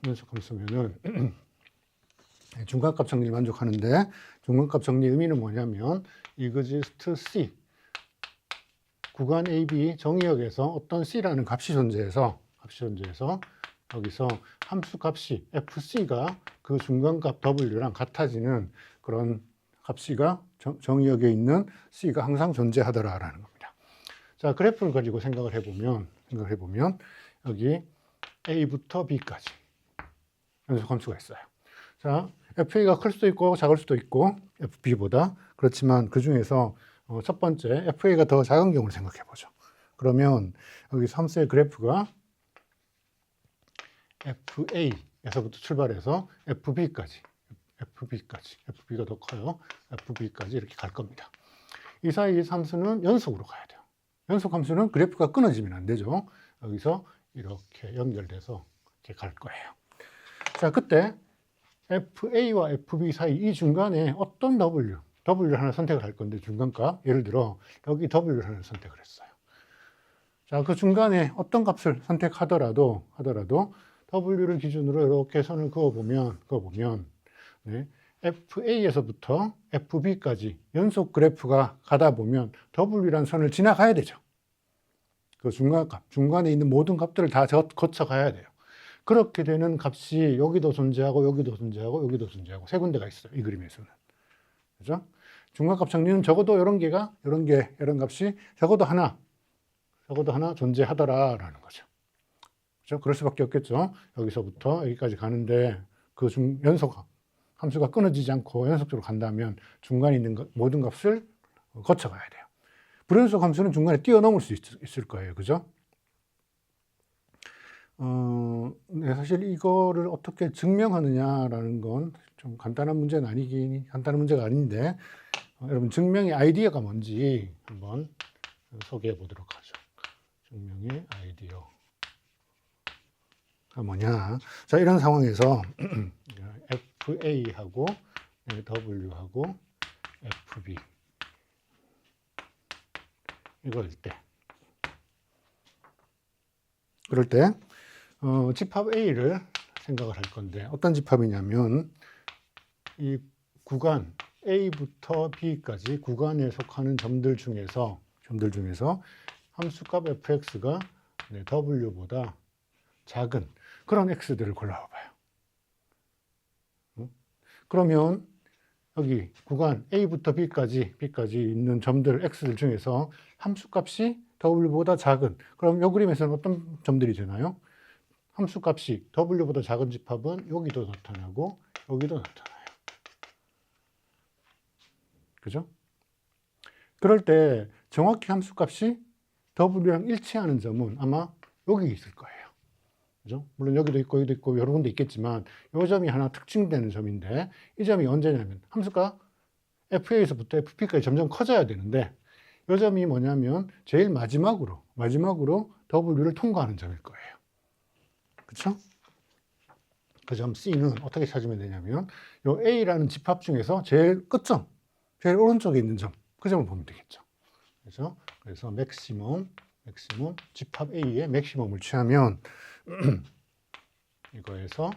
A: 중간값 정리를 만족하는데, 중간값 정리 의미는 뭐냐면 이그지스트 C 구간 AB 정의역에서 어떤 C라는 값이 존재해서 여기서 함수 값이 FC가 그 중간값 W랑 같아지는 그런 값이가 정의역에 있는 C가 항상 존재하더라라는 겁니다. 자, 그래프를 가지고 생각을 해보면 여기 A부터 B까지 연속함수가 있어요. 자, FA가 클 수도 있고 작을 수도 있고 FB보다. 그렇지만 그 중에서 첫 번째 FA가 더 작은 경우를 생각해 보죠. 그러면 여기 함수의 그래프가 FA에서부터 출발해서 FB가 더 커요. FB까지 이렇게 갈 겁니다. 이 사이 함수는 연속으로 가야 돼요. 연속 함수는 그래프가 끊어지면 안 되죠. 여기서 이렇게 연결돼서 이렇게 갈 거예요. 자, 그때 FA와 FB 사이 이 중간에 어떤 W를 하나 선택을 할 건데, 중간값, 예를 들어 여기 W를 하나 선택을 했어요. 자, 그 중간에 어떤 값을 선택하더라도 W를 기준으로 이렇게 선을 그어보면 네, FA에서부터 FB까지 연속 그래프가 가다 보면 W라는 선을 지나가야 되죠. 그 중간값, 중간에 있는 모든 값들을 다 거쳐가야 돼요. 그렇게 되는 값이 여기도 존재하고 세 군데가 있어요. 이 그림에서는. 그죠? 중간값 정리는 적어도 이런 값이 적어도 하나 존재하더라라는 거죠. 그렇죠? 그럴 수밖에 없겠죠. 여기서부터 여기까지 가는데 그 연속함 함수가 끊어지지 않고 연속적으로 간다면 중간에 있는 모든 값을 거쳐가야 돼요. 불연속 함수는 중간에 뛰어넘을 수 있을 거예요. 그죠? 네, 사실 이거를 어떻게 증명하느냐라는 건 좀 간단한 문제가 아닌데, 여러분 증명의 아이디어가 뭔지 한번 소개해 보도록 하죠. 증명의 아이디어가 뭐냐. 자, 이런 상황에서 FA하고 W하고 FB 그럴 때 집합 A를 생각을 할 건데, 어떤 집합이냐면 이 구간 A부터 B까지 구간에 속하는 점들 중에서 함수값 fx가 w보다 작은 그런 x들을 골라봐요. 그러면 여기 구간 A부터 B까지 있는 점들 x들 중에서 함수값이 w보다 작은, 그럼 이 그림에서는 어떤 점들이 되나요? 함수값이 w보다 작은 집합은 여기도 나타나고 여기도 나타나요. 그죠? 그럴 때 정확히 함수값이 w랑 일치하는 점은 아마 여기 있을 거예요. 그죠? 물론 여기도 있고 여러 군데 있겠지만 이 점이 하나 특징되는 점인데, 이 점이 언제냐면 함수가 FA에서부터 FP까지 점점 커져야 되는데, 이 점이 뭐냐면 제일 마지막으로 W를 통과하는 점일 거예요. 그렇죠? 그 점 C는 어떻게 찾으면 되냐면 이 A라는 집합 중에서 제일 끝점, 제일 오른쪽에 있는 점, 그 점을 보면 되겠죠. 그래서 맥시멈 집합 A의 맥시멈을 취하면 이거에서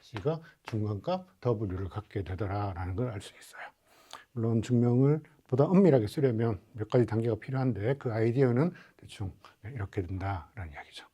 A: C가 중간값 W를 갖게 되더라라는 걸 알 수 있어요. 물론 증명을 보다 엄밀하게 쓰려면 몇 가지 단계가 필요한데, 그 아이디어는 대충 이렇게 된다라는 이야기죠.